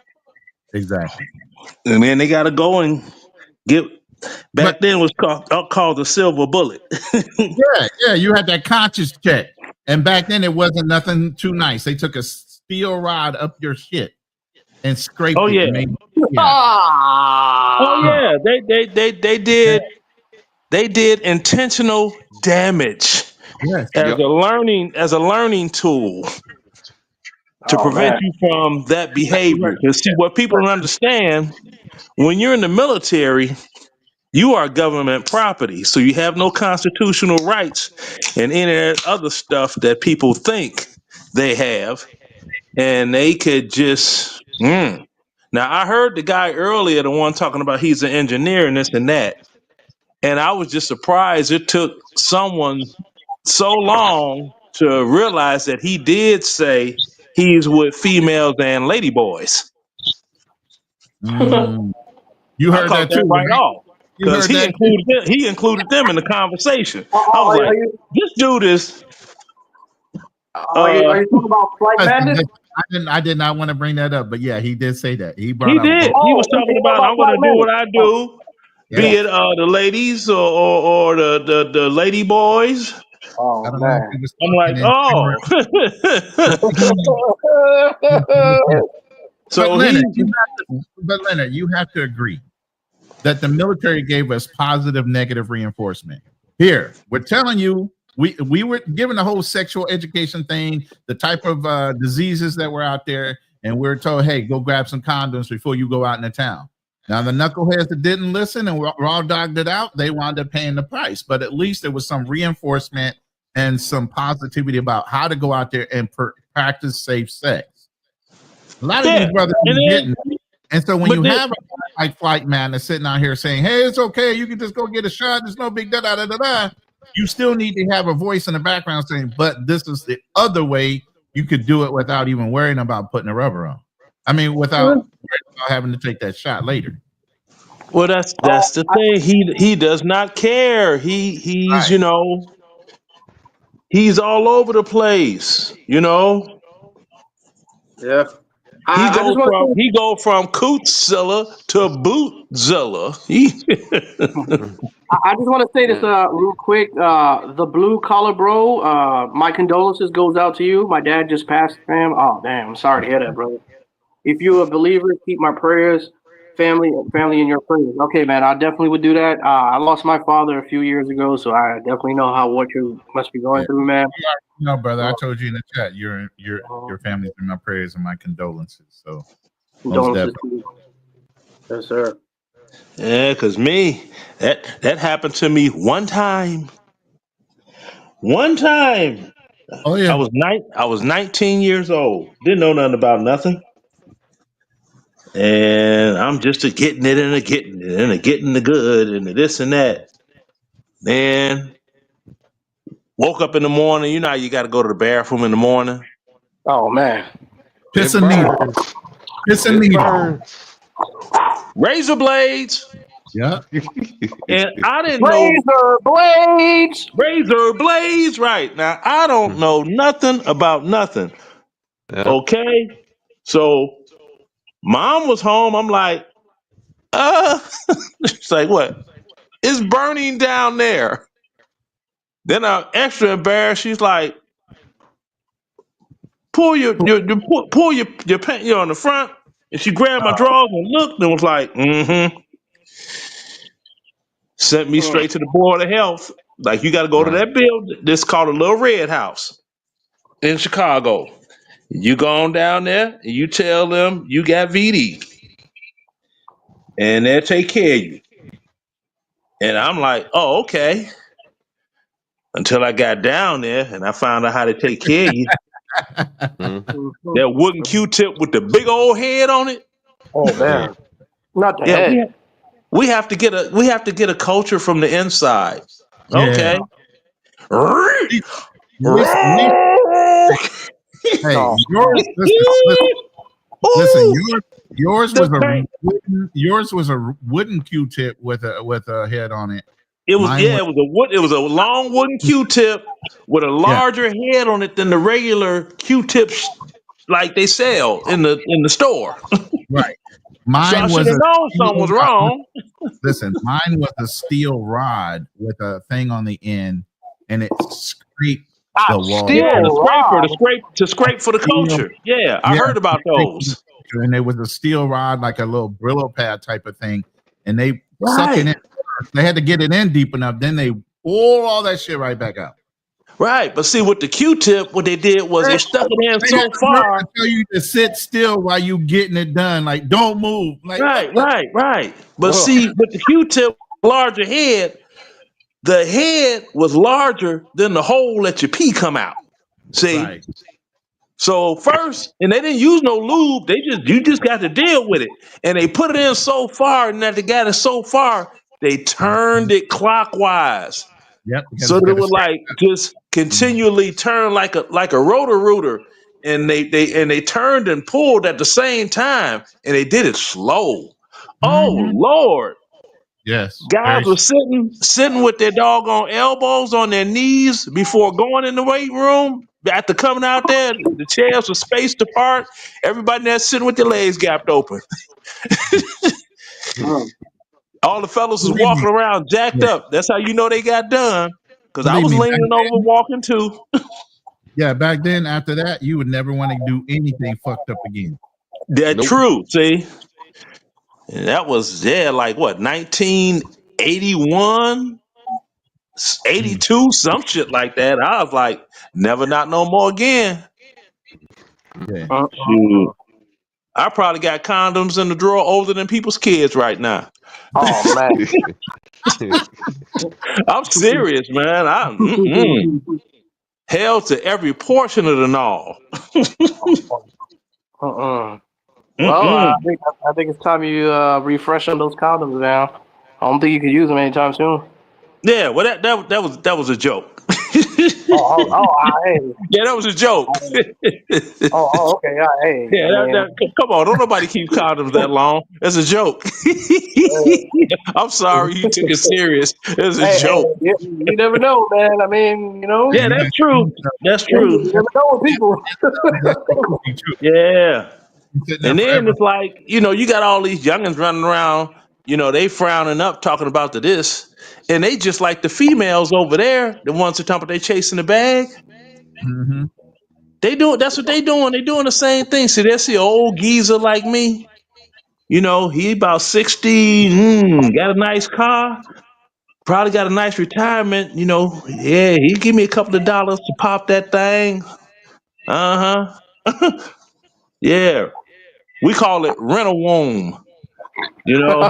Exactly. and then they got to go and get. But Back then, it was called the silver bullet. yeah, yeah, you had that conscious check. And back then it wasn't nothing too nice. They took a steel rod up your shit and Oh scraped it yeah, and made yeah. oh Ah. Yeah. yeah. They did intentional damage Yes. Yep. as a learning tool to Oh prevent man. you from that Exactly behavior. right. Because see, what people But don't understand, when you're in the military, you are government property, so you have no constitutional rights and any other stuff that people think they have, and they could just. Now, I heard the guy earlier, the one talking about he's an engineer and this and that, and I was just surprised it took someone so long to realize that he did say he's with females and ladyboys. mm, you I heard caught that too, that right right? off You because heard that too. he included them in the conversation. I was Are like, you this dude is are you talking about Flight Listen, Madness? listen, I did not want to bring that up, but yeah, he did say that. He brought he up did. both. He was Oh, you talking talking about, about I'm going Flight to do what Madness? I Oh, do, be Yeah. it the ladies or the lady boys. I oh don't know if man. he was I'm talking like, in oh. but So he, Leonard, you have to agree that the military gave us positive negative reinforcement. Here, we're telling you, we were given the whole sexual education thing, the type of diseases that were out there, and we're told, hey, go grab some condoms before you go out in the town. Now, the knuckleheads that didn't listen and raw dogged it out, they wound up paying the price. But at least there was some reinforcement and some positivity about how to go out there and practice safe sex. A lot of these yeah. brothers And ain't then, getting it. And so when but you then, have a guy like Flight Man that's sitting out here saying, hey, it's okay, you can just go get a shot, there's no big da, you still need to have a voice in the background saying, but this is the other way you could do it without even worrying about putting a rubber on. I mean, without having to take that shot later. well, that's Oh, the thing. He does not care. He's Right. he's all over the place. yeah. He I go just want from to he go from Cootzilla to Bootzilla. say I just want to say this Mm. real quick. The blue collar bro. My condolences goes out to you. My dad just passed, fam. Oh damn, I'm sorry to hear that, brother. If you're a believer, keep my prayers, family in your prayers. Okay, man, I definitely would do that. I lost my father a few years ago, so I definitely know what you must be going Yeah. through, man. No, brother, I Uh, told you in the chat, your family's in my prayers and my condolences. So most condolences definitely. to you. Yes, sir. Yeah, cause me, that happened to me one time. One time, Oh yeah. I was 19 years old. Didn't know nothing about nothing, and I'm just a getting it and a getting it and a getting the good and the this and that. Man, woke up in the morning. You know how you got to go to the bathroom in the morning. Oh man. Piss It and needle. burns. Piss and It needle. burns. razor blades, Yeah. and I didn't know Razor blades. razor blades. Right now, I don't know nothing about nothing. Yeah. Okay, so mom was home. I'm like, she's like, what? It's burning down there. Then I'm extra embarrassed. She's like, pull your pant on the front. And she grabbed my drawers and looked and was like, mm-hmm. Sent me straight to the board of health. Like, you got to go to Right. that building. This called a Little Red House in Chicago. You go on down there and you tell them you got VD, and they'll take care of you. And I'm like, oh, okay. Until I got down there and I found out how to take care of you. Mhm. That wooden Q-tip with the big old head on it. Oh Yeah. man, not the Yeah, head. we have to get a culture from the inside. Yeah. Okay. We, hey, No. yours. Listen. Ooh, Yours the was a paint. wooden Q-tip with a head on it. It was Mine yeah, was it was a long wooden Q-tip with a yeah, larger head on it than the regular Q-tips like they sell in the store. right. So I Mine should was have a known something steel was rod. wrong. Listen, mine was a steel rod with a thing on the end, and it scraped the wall. Yeah, the Steel scraper, rod. to scrape for the Steel, culture. Yeah, I yeah, heard about those. and it was a steel rod, like a little Brillo pad type of thing, and they suck it Right. in. They had to get it in deep enough. Then they pull all that shit right back out. Right. But see, with the Q-tip, what they did was they stuck it in They had so the nerve far. to tell you to sit still while you getting it done. Like, don't move. Like, what Right, the? right, right. But Ugh. see, with the Q-tip, larger head, the head was larger than the hole that your pee come out. See? Right. So first, and they didn't use no lube. You just got to deal with it. And they put it in so far, and that they got it so far, they turned it clockwise. Yep. Because So it's that it got to would scrape. like just continually turn like a rotor rooter. And they turned and pulled at the same time, and they did it slow. Oh Mm-hmm. Lord. Yes. Guys Very. were sitting with their doggone elbows on their knees before going in the weight room. After coming out there, the chairs were spaced apart. Everybody there sitting with their legs gapped open. Mm. All the fellas was Believe me. walking around jacked Yeah. up. That's how you know they got done. Because I Believe was me. leaning over walking too. Yeah. Back then, after that, you would never want to do anything fucked up again. That Nope. true. See, and that was like what 1981, Mm. 82, some shit like that. I was like, never not no more again. Yeah. Shoot. I probably got condoms in the drawer older than people's kids right now. Oh man. I'm serious, man. Hell to every portion of the gnaw. Uh-uh. Well, Mm-mm. I think it's time you refresh on those condoms now. I don't think you can use them anytime soon. Yeah, well, that was a joke. Hey. Yeah, that was a joke. Okay. Hey. Yeah, I mean, come on, don't nobody keep condoms that long. That's a joke. I'm sorry you took it serious. It's a joke. you never know, man. I mean, you know, Yeah, You that's got true. That's you true. never know with people. that's true. Yeah. You're sitting there And then forever. it's like, you got all these youngins running around, they frowning up talking about this. And they just like the females over there, the ones that talking about they chasing the bag. Mm-hmm. That's what they doing. They doing the same thing. See, they see an old geezer like me. He about 60, got a nice car, probably got a nice retirement, Yeah, he give me a couple of dollars to pop that thing. Uh-huh. Yeah. We call it rent a womb, you know?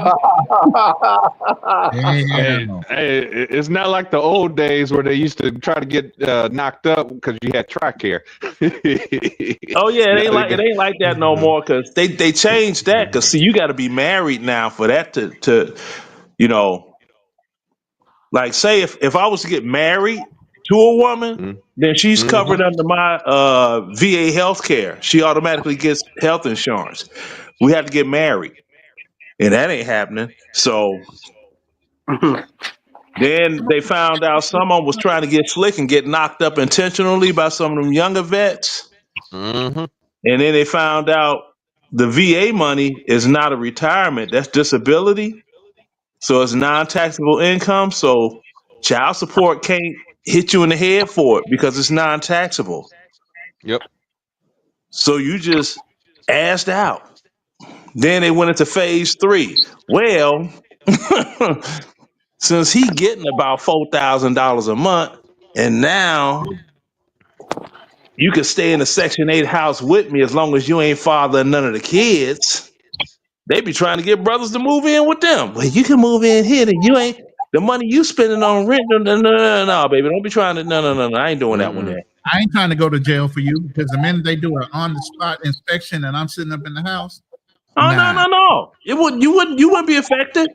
Hey, Damn. it's not like the old days where they used to try to get knocked up because you had TRICARE. Oh yeah, Now they it got, ain't like that no more because they changed that because see you got to be married now for that to you know like say if I was to get married to a woman, then she's mm-hmm. covered under my VA health care. She automatically gets health insurance. We have to get married. and that ain't happening. So then they found out someone was trying to get slick and get knocked up intentionally by some of them younger vets. Mm-hmm. And then they found out the VA money is not a retirement, that's disability. So it's non-taxable income. So child support can't hit you in the head for it because it's non-taxable. Yep. So you just asked out. Then they went into phase 3. Well, since he getting about $4,000 a month, and now you can stay in the Section 8 house with me as long as you ain't fathering none of the kids. They be trying to get brothers to move in with them. Well, you can move in here, and you ain't the money you spending on rent. No, no, no, no, no, baby, don't be trying to. No, no, no, no. I ain't doing that one. Mm-mm. There. I ain't trying to go to jail for you because the minute they do an on the spot inspection and I'm sitting up in the house, Oh no, nah. no, no. It would you wouldn't be affected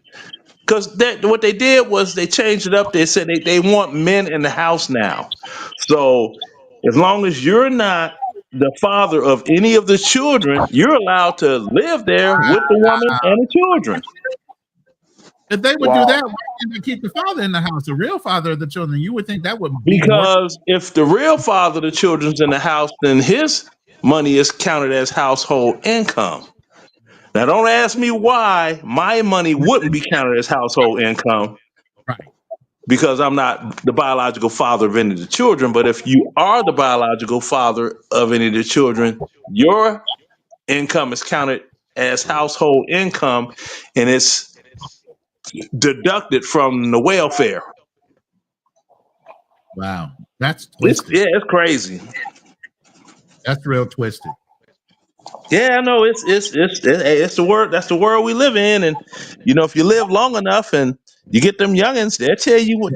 because that what they did was they changed it up. They said they want men in the house now. So as long as you're not the father of any of the children, you're allowed to live there with the woman and the children. If they would do Wow. that, why didn't they keep the father in the house, the real father of the children? You would think that would be more. Because if the real father of the children's in the house, then his money is counted as household income. Now, don't ask me why my money wouldn't be counted as household income Right. because I'm not the biological father of any of the children. But if you are the biological father of any of the children, your income is counted as household income and it's deducted from the welfare. Wow. That's twisted. It's crazy. That's real twisted. Yeah, I know it's the word. That's the world we live in, and if you live long enough and you get them youngins, they'll tell you what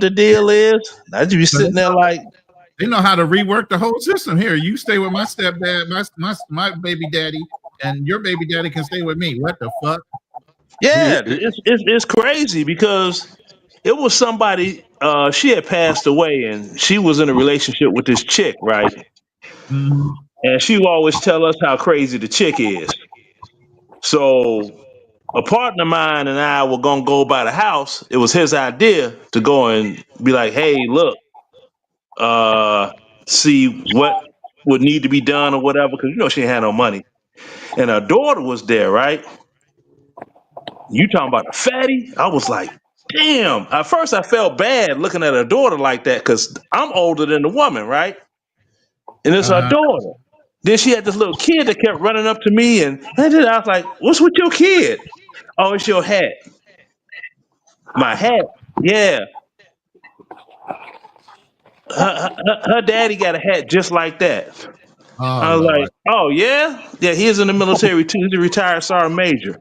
the deal is. I just be So sitting there like, they know how to rework the whole system. Here, you stay with my stepdad, my baby daddy, and your baby daddy can stay with me. What the fuck? yeah, it's crazy because it was somebody. She had passed away, and she was in a relationship with this chick, right? Mhm. And she would always tell us how crazy the chick is. So a partner of mine and I were gonna go by the house. It was his idea to go and be like, "Hey, look, uh, see what would need to be done or whatever," because she ain't had no money. And her daughter was there, right? You talking about a fatty? I was like, damn. At first, I felt bad looking at her daughter like that because I'm older than the woman, right? And it's her Uh, daughter. Then she had this little kid that kept running up to me, and then I was like, "What's with your kid?" "Oh, it's your hat." "My hat?" "Yeah." Her daddy got a hat just like that. oh I was like, Lord. "Oh yeah, yeah." He's in the military too. He's a retired sergeant major.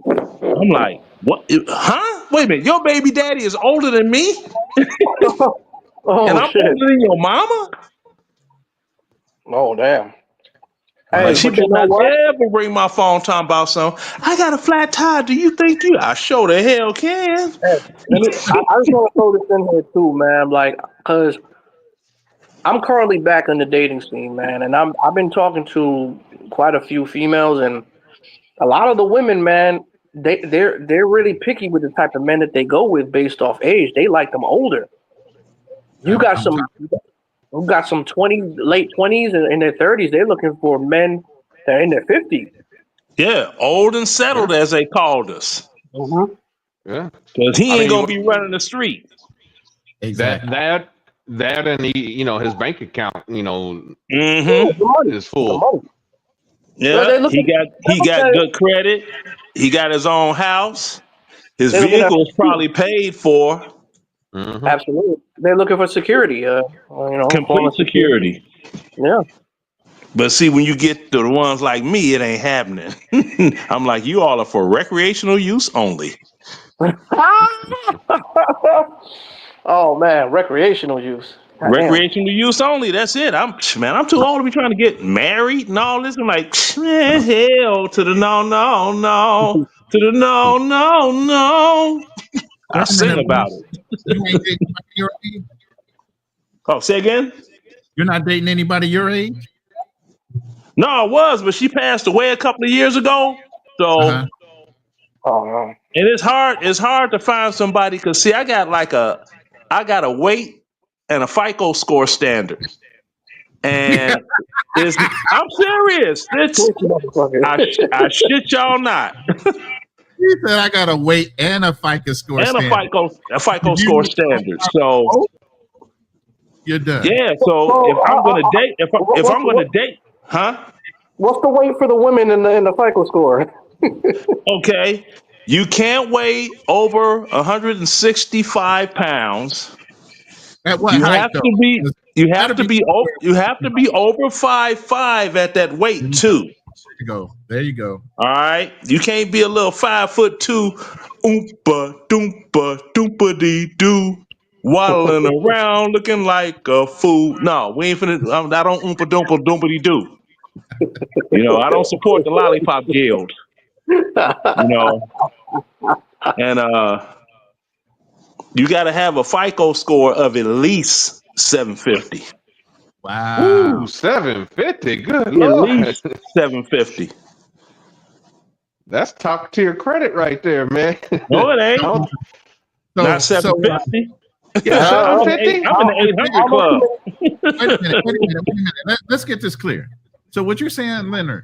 I'm like, "What? Huh? Wait a minute. Your baby daddy is older than me, and Oh I'm shit. older than your mama?" Oh damn. Uh, Hey, Like she but you better know not what? ever bring my phone talking about something. "I got a flat tire. Do you think you?" I sure the hell can. Hey, I just want to throw this in here too, man. Like, cause I'm currently back in the dating scene, man, and I've been talking to quite a few females, and a lot of the women, man, they're really picky with the type of men that they go with based off age. They like them older. You I'm, got I'm some, you got some late 20s, and in their 30s. They're looking for men that are in their 50s. Yeah, old and Yeah. settled as they called us, Mm-hmm. Yeah. because I he ain't mean, gonna be running the street. that exactly. that that and his bank account, Yeah, Mm-hmm. the money, is the full. money. Yeah, They looking, they're he looking got at it. good credit. He got his own house. His They're looking at vehicle is security. probably paid for. Hmm. Absolutely, they're looking for security. Form Complete of security. security. Yeah. But see, when you get to the ones like me, it ain't happening. I'm like, you all are for recreational use only. Oh man, recreational use. Goddamn. Recreational use only. That's it. I'm too old to be trying to get married and all this. I'm like, man, hell to the no, no, no, to the no, no, no. I Wait a sing minute, about Lee. it. You ain't dating anybody your age? Oh, say again? You're not dating anybody your age? No, it was, but she passed away a couple of years ago. So, Uh-huh. Oh no. and it's hard to find somebody because see, I got a weight and a FICO score standard, and I'm serious. It's I shit y'all not, He said I got a weight and a FICO score and a standard. FICO If score you standard. So you're done. yeah, so So, if I'm gonna date, if I'm gonna date, huh? what's the weight for the women in the FICO score? Okay, you can't weigh over 165 pounds. At what You height have though? to be It's you gotta have to be be somewhere. you have to be over 5'5" at that weight too. There you go. There you go. All right, you can't be a little 5'2", oompa doompa doompa dee doo, waddling around looking like a fool. No, we ain't finna. I don't oompa doompa doompa dee doo. I don't support the lollipop guild. You know, and you got to have a FICO score of at least 750. Ooh, Wow. 750. Good At Lord. least 750. That's top tier credit right there, man. No, it ain't. Oh, Not So 750. yeah, I'm in 750. the 800 club. wait a minute. Let's get this clear. So what you're saying, Leonard,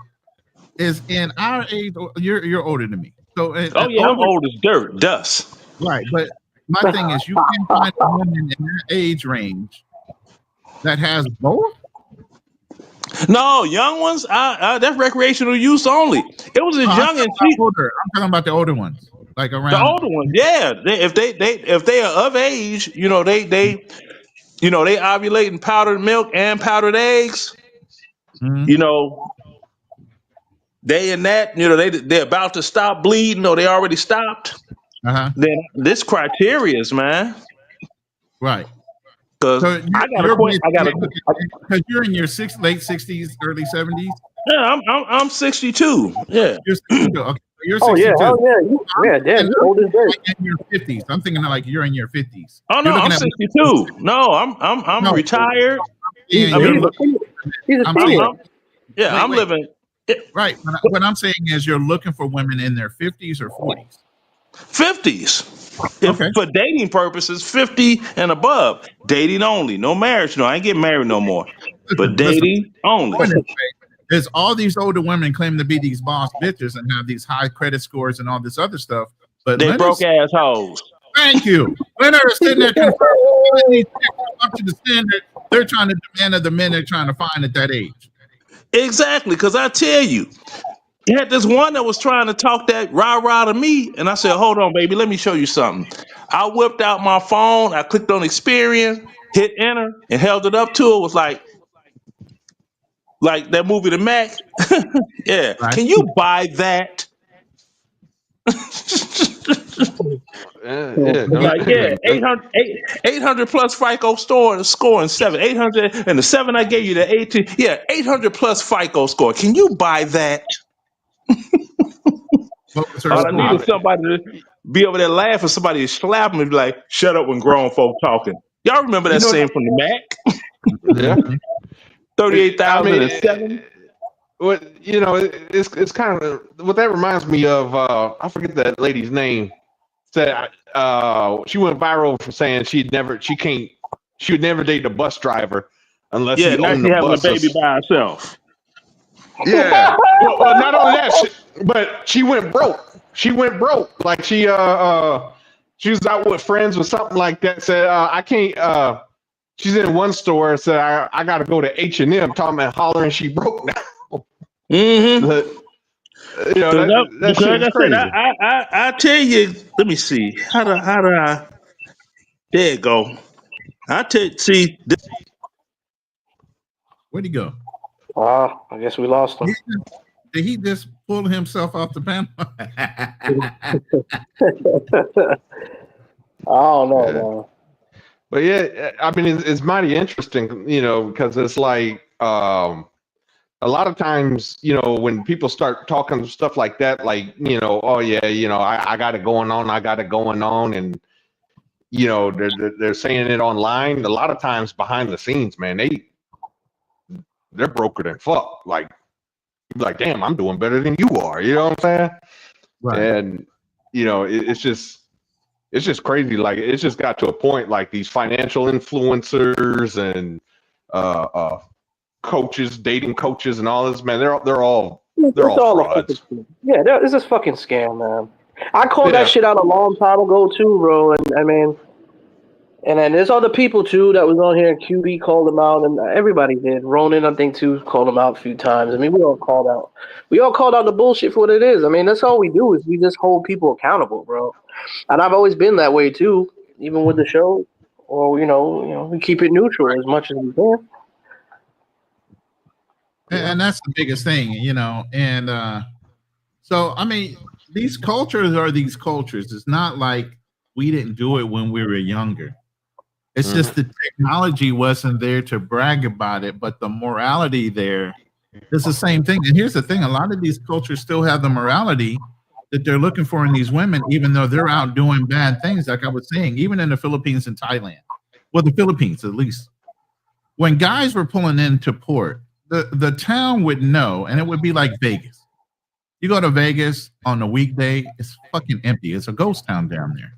is in our age, you're older than me. So Oh yeah, I'm old as dirt, dust. right, but my thing is you can find a woman in that age range that has both. No, young ones, that's recreational use only. It was No, as I'm young talking and about cheap. older. I'm talking about the older ones, like The around. older ones, yeah. If they are of age, they ovulate in powdered milk and powdered eggs. Mhm. You know, they in that. They're about to stop bleeding, or they already stopped. Uh-huh. Then this criteria is, man, Right. because So I got to you're quit. I got basically to. because you're in your late 60s, early 70s. Yeah, I'm 62. Yeah. You're 62. Okay, so you're Oh yeah, 62. hell yeah, I'm damn, thinking you old as dirt. like in your 50s. I'm thinking like you're in your 50s. Oh no, You're I'm looking at 62. No, I'm no, retired. and I you're mean, looking. He's a I'm I'm, saying, senior. I'm yeah, I'm wait. living. Yeah, Right. What I'm saying is you're looking for women in their 50s or 40s. 50s. If Okay. for dating purposes, 50 and above. Dating only. No marriage. No, I ain't getting married no more. But Listen. dating only. Point is all these older women claim to be these boss bitches and have these high credit scores and all this other stuff. But They broke Leonard's, assholes. thank you. Leonard is sitting there confirming these chicks up to the standard they're trying to demand of the men they're trying to find at that age. Exactly, because I tell you, you had this one that was trying to talk that rah-rah to me, and I said, hold on, baby, let me show you something. I whipped out my phone, I clicked on experience, hit enter, and held it up to it. It was like that movie The Mac. Yeah. Right. Can you buy that? Yeah, But Like, yeah, 800 plus FICO scoring 7. 800 and the 7 I gave you, the 18. Yeah, 800 plus FICO score. Can you buy that? what was her All I need score? is somebody to be over there laughing, somebody to slap me and be like, shut up when grown folk talking. Y'all remember you that know, scene from the Mac? yeah. Mhm. 38,007. What it's kind of what that reminds me of. I forget that lady's name. Said she went viral for saying she would never date a bus driver unless Yeah, he now owned she a having a bus. baby by herself. Yeah. Well, not only that, but she went broke. She went broke. Like she was out with friends or something like that. Said I can't. She's in one store. Said I got to go to H&M. Talking about hollering. She broke now. Mm-hmm. That Because shit like is I said, crazy. I tell you, let me see. How do I there you go. I tell you, see, Where'd he go? I guess we lost him. Did he just pull himself off the panel? I don't know, Yeah. man. But yeah, I mean, it's mighty interesting, because it's like a lot of times, when people start talking stuff like that, like, oh yeah, I got it going on, and they're saying it online. A lot of times behind the scenes, man, they're brokered and fuck. Like You'd be like, damn, I'm doing better than you are. You know what I'm saying? Right. And it's just crazy. Like it's just got to a point like these financial influencers and coaches, dating coaches, and all this. Man, they're all It's all a frauds. fucking yeah. It's just fucking scam, man. I called Yeah. that shit out a long time ago too, bro. And I mean, and then there's other people too that was on here. QB called them out, and everybody did. Ronan, I think, too, called them out a few times. I mean, we all called out the bullshit for what it is. I mean, that's all we do is we just hold people accountable, bro. And I've always been that way too, even with the show. Or we keep it neutral as much as we can. And that's the biggest thing, and so I mean, these cultures are these cultures. It's not like we didn't do it when we were younger. It's just the technology wasn't there to brag about it, but the morality there is the same thing. And here's the thing: a lot of these cultures still have the morality that they're looking for in these women, even though they're out doing bad things. Like I was saying, even in the Philippines and Thailand, well, the Philippines at least, when guys were pulling into port, the town would know, and it would be like Vegas. You go to Vegas on a weekday, it's fucking empty. It's a ghost town down there,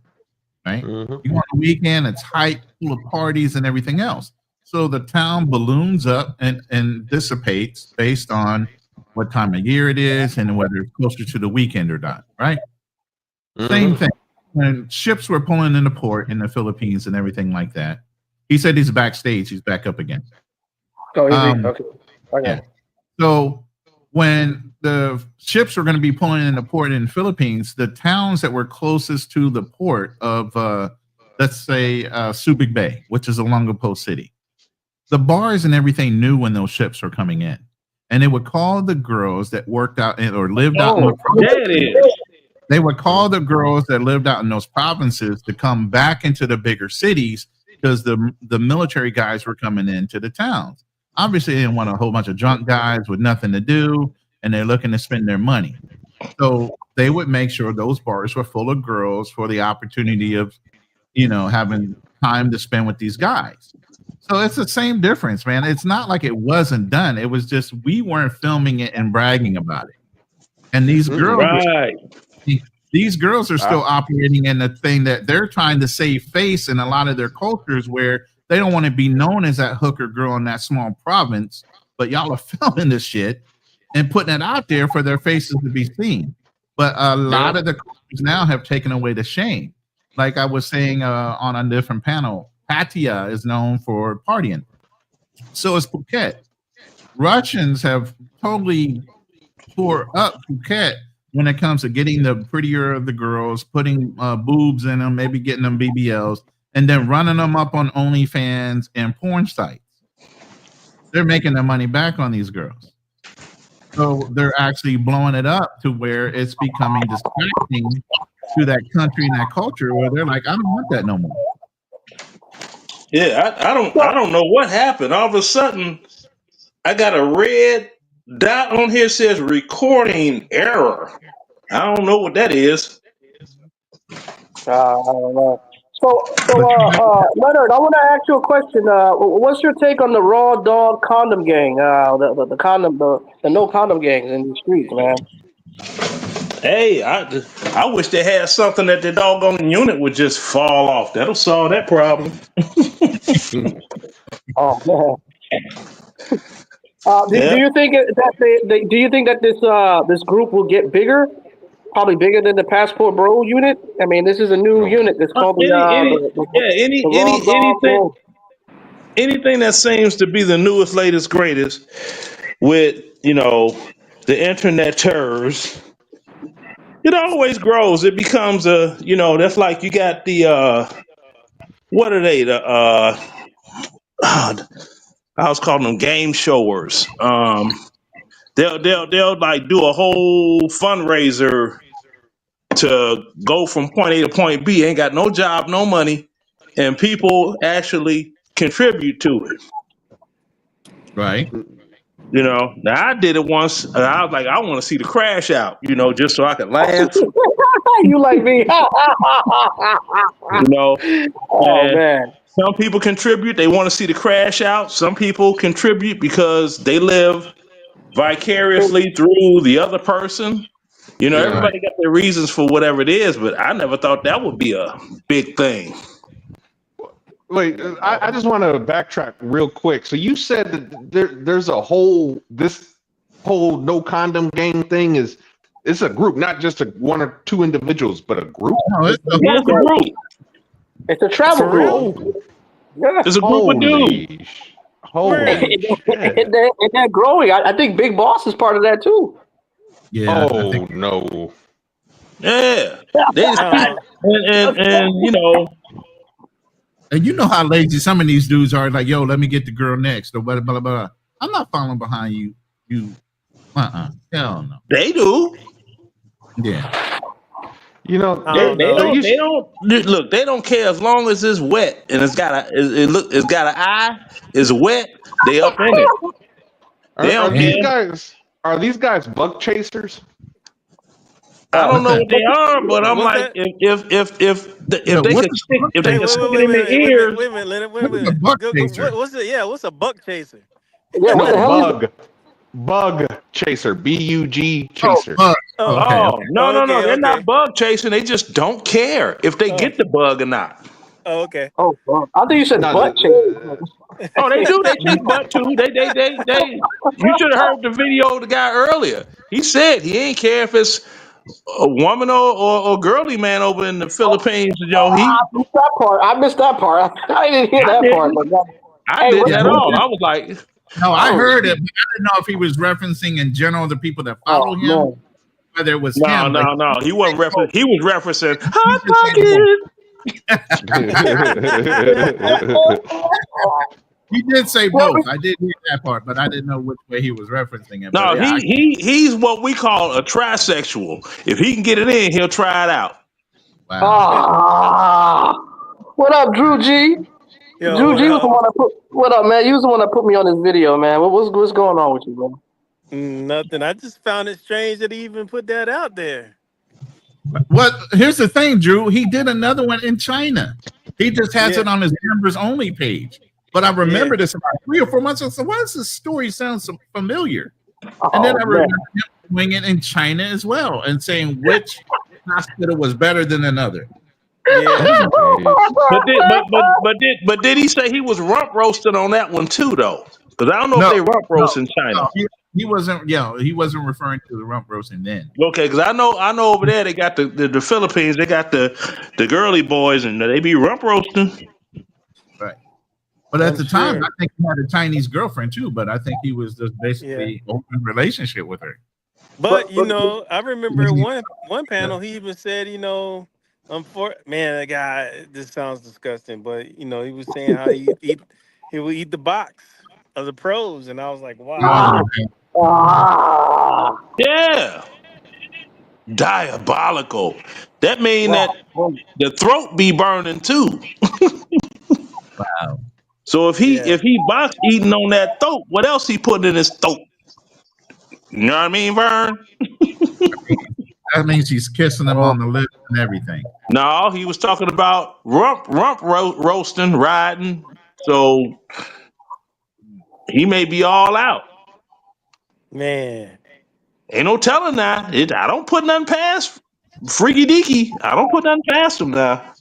right? You go on the weekend, it's hype, full of parties and everything else. So the town balloons up and dissipates based on what time of year it is and whether it's closer to the weekend or not, right? Same thing. When ships were pulling into port in the Philippines and everything like that, he said he's backstage. He's back up again. Oh, okay. Yeah. So when the ships were going to be pulling into port in the Philippines, the towns that were closest to the port of, let's say, Subic Bay, which is along Post City, the bars and everything knew when those ships were coming in. And they would call the girls that worked out or lived out in the provinces. They would call the girls that lived out in those provinces to come back into the bigger cities because the military guys were coming into the towns. Obviously, they didn't want a whole bunch of drunk guys with nothing to do, and they're looking to spend their money. So they would make sure those bars were full of girls for the opportunity of, having time to spend with these guys. So it's the same difference, man. It's not like it wasn't done. It was just we weren't filming it and bragging about it. And these girls, these girls are still operating in the thing that they're trying to save face in a lot of their cultures where they don't want to be known as that hooker girl in that small province, but y'all are filming this shit and putting it out there for their faces to be seen. But a lot of the cultures now have taken away the shame. Like I was saying on a different panel, Pattaya is known for partying. So is Phuket. Russians have totally tore up Phuket when it comes to getting the prettier of the girls, putting boobs in them, maybe getting them BBLs, and then running them up on OnlyFans and porn sites. They're making their money back on these girls. So they're actually blowing it up to where it's becoming distracting to that country and that culture where they're like, I don't want that no more. Yeah, I don't know what happened. All of a sudden, I got a red dot on here says recording error. I don't know what that is. I don't know. So, Leonard, I want to ask you a question. What's your take on the raw dog condom gang? The no condom gangs in the streets, man. Hey, I wish they had something that the doggone unit would just fall off. That'll solve that problem. Oh man. Do you think that do you think that this group will get bigger? Probably bigger than the Passport Bro unit. I mean, this is a new unit that's called anything that seems to be the newest, latest, greatest with the internet terrors. It always grows. It becomes that's like you got the what are they I was calling them game showers. They'll like do a whole fundraiser to go from point A to point B. Ain't got no job, no money, and people actually contribute to it. Right. Now I did it once, and I was like, I want to see the crash out, just so I could laugh. You like me? Oh man. Some people contribute; they want to see the crash out. Some people contribute because they live vicariously through the other person. You know, Yeah. everybody got their reasons for whatever it is, but I never thought that would be a big thing. Wait, I just want to backtrack real quick. So you said that there's a whole no condom gang thing it's a group, not just one or two individuals, but a group. No, it's the Yeah, it's a whole group. It's a travel For real? group. Oh, Yeah. It's a group of dudes. holy And shit! they're growing. I think Big Boss is part of that too. Yeah, I Oh think no! Yeah, they just No. and you know, and you know how lazy some of these dudes are. Like, yo, let me get the girl next, or blah blah blah. I'm not following behind you. Hell no. they do. Yeah. You know, I They, don't they know. don't. They don't look. They don't care as long as it's wet and it's got it's got an eye. It's wet. They up in it. They are don't these care. guys bug chasers? I don't know what they are, but I'm What's like, that? if they What's could stick, if they Hey, could wait, stick wait, it wait, in wait, their wait, wait a minute, ears, wait a minute, wait a What's a minute. buck Go, chaser? what's it? Yeah, what's a buck chaser? Yeah, what No, the hell is bug chaser, bug Oh, chaser. Oh, okay. oh no, okay, they're not okay. bug chasing. They just don't care if they Oh, get the bug or not. oh, okay. Oh, fuck. I think you said No, butt chasing. Oh, they do. They chase butt too. They. You should have heard the video of the guy earlier. He said he ain't care if it's a woman or girly man over in the Philippines. You know, I missed that part. I missed that part. I didn't hear I that part. didn't. But I hey, didn't what? Yeah, at he all. did. I was like, No, I Oh, heard it, but I didn't know if he was referencing in general the people that follow oh him, man. whether it was no, him. But no, no. He wasn't referencing. He was referencing he hot just said both. pocket. He did say Well, both. I did hear that part, but I didn't know which way he was referencing it. But No, yeah, he's what we call a trisexual. If he can get it in, he'll try it out. wow. ah, what up, Drew G? Yo, Drew what G was the up? one that put. What up, man? You was the one that put me on this video, man. What's going on with you, bro? Nothing. I just found it strange that he even put that out there. What? Here's the thing, Drew. He did another one in China. He just has Yeah, it on his members only page. But I remember yeah. this about 3 or 4 months ago. So why does this story sound so familiar? And then Oh I man. remember him doing it in China as well and saying which hospital was better than another. Yeah. But did he say he was rump roasted on that one too though? Because I don't know if No, they rump no, roast in China. no. He wasn't. Yeah, he wasn't referring to the rump roasting then. Okay, because I know over there they got the Philippines. They got the girly boys and they be rump roasting. Right. But at I'm the time, I sure. think he had a Chinese girlfriend too. But I think he was just Yeah. basically open relationship with her. But I remember Mhm. one panel. He even said, man, that guy. This sounds disgusting, but he was saying how he would eat the box of the pros, and I was like, wow. Oh, Ah, Yeah, diabolical. That mean that wow. the throat be burning too. wow. So Yeah. if he box eating on that throat, what else he putting in his throat? You know what I mean, Vern? That means he's kissing them on the lips and everything. No, he was talking about roasting, riding. So he may be all out. Man. Ain't no telling now. I don't put nothing past Freaky Deaky. I don't put nothing past him now.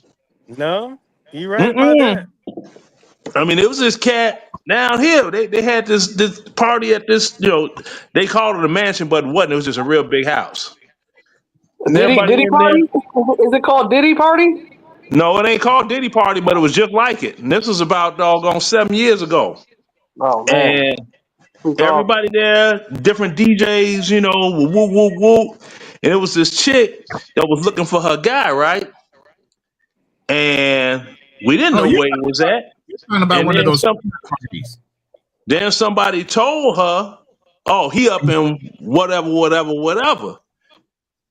No, you right about that. Mm-mm. I mean, it was this cat down here. They had this party at this, they called it a mansion, but it wasn't. It was just a real big house. And everybody Diddy in there. party? Is it called Diddy party? No, it ain't called Diddy Party, but it was just like it. And this was about doggone 7 years ago. Oh man. And It's all everybody there, different DJs, whoop, whoop, whoop, whoop. And it was this chick that was looking for her guy, right? And we didn't Oh, know where he was at. you're talking about And one of then those some, parties. then somebody told her, "Oh, he up in whatever, whatever, whatever."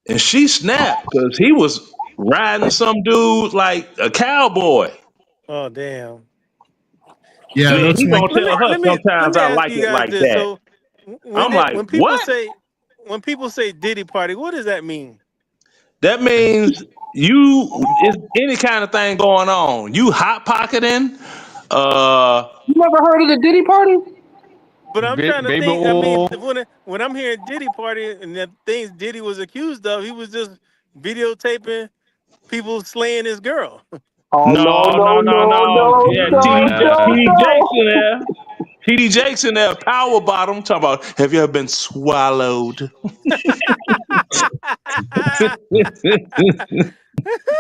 And she snapped because he was riding some dude like a cowboy. Oh damn. Yeah, And then So those he swing. gonna tell her let sometimes me I ask like you it guys like this. that. So I'm like, what? when people say Diddy party, what does that mean? That means you is any kind of thing going on. You hot pocketing. Uh, you never heard of the Diddy party? But I'm trying to baby think. I mean, oil. when I'm hearing Diddy party and the things Diddy was accused of, he was just videotaping people slaying his girl. Oh no No, no no, no, no no. no Yeah, no no Yeah. TD Jakes in no. there. TD Jakes in there, power bottom. Talking about, have you ever been swallowed?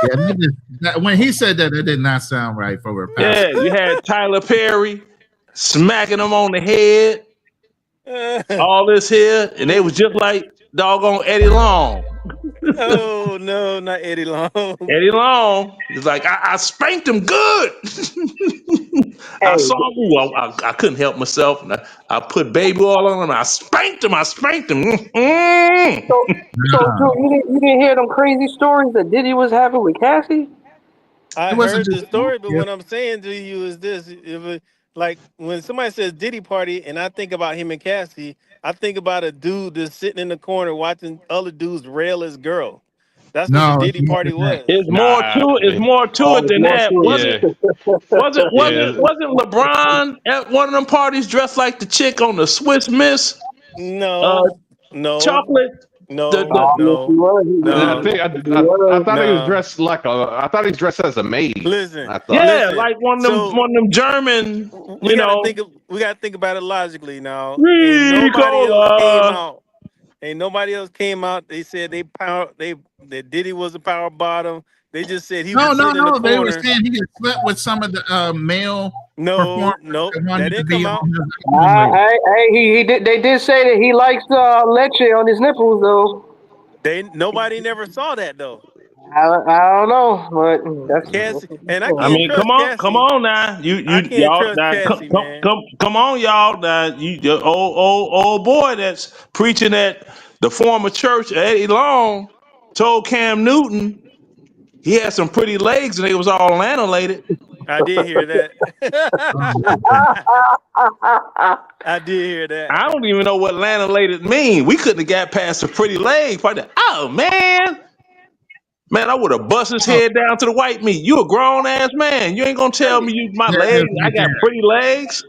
Yeah, when he said that, it did not sound right for a Yeah, pastor. you had Tyler Perry smacking him on the head, all this here, and they was just like doggone Eddie Long. Oh no, not Eddie Long. Eddie Long is like, I spanked him good. I Hey, saw him. Ooh, I couldn't help myself. And I put baby oil on him. I spanked him. I spanked him. Mm. so Drew, you didn't hear them crazy stories that Diddy was having with Cassie? It I wasn't heard just the story, but yeah. what I'm saying to you is this: if it, like when somebody says Diddy party, and I think about him and Cassie, I think about a dude that's sitting in the corner watching other dudes rail his girl. That's what the No, it's Diddy more party than that. was. It's more to Nah. it. It's more to Oh, it there's than more that. to Yeah. Yeah. Wasn't LeBron at one of them parties dressed like the chick on the Swiss Miss uh, No, no, chocolate? The no, Oh, yes, he no, was. I no, think Yes, he was. I thought he was no. dressed like a. I thought he was dressed as a maid. Listen, I thought. yeah, listen. like So one of them German, we you got to know, think. We got to think about it logically. Now, ain't nobody else came Ricola. out. Ain't nobody else came out. They said they power. They that Diddy was a power bottom. They just said he No, was no, sitting in the no. They were corner. saying he had slept with some of the male performers No, nope, that that wanted to didn't be come on out. his album later. He did. They did say that he likes leche on his nipples, though. They nobody never saw that though. I don't know, but that's Cassie what he's and I I saying. can't mean, trust come Cassie. on now, I you can't y'all trust now, Cassie, man. come on, y'all now, you the old boy that's preaching at the former church, Eddie Long, told Cam Newton he had some pretty legs and they was all lanolated. I did hear Oh, that. okay. I did hear that. I don't even know what lanolated mean. We couldn't have got past the pretty legs part. Oh man, I would have bust his Oh, head down to the white meat. You a grown ass man. You ain't gonna tell me my there it is legs. I right got there. pretty legs.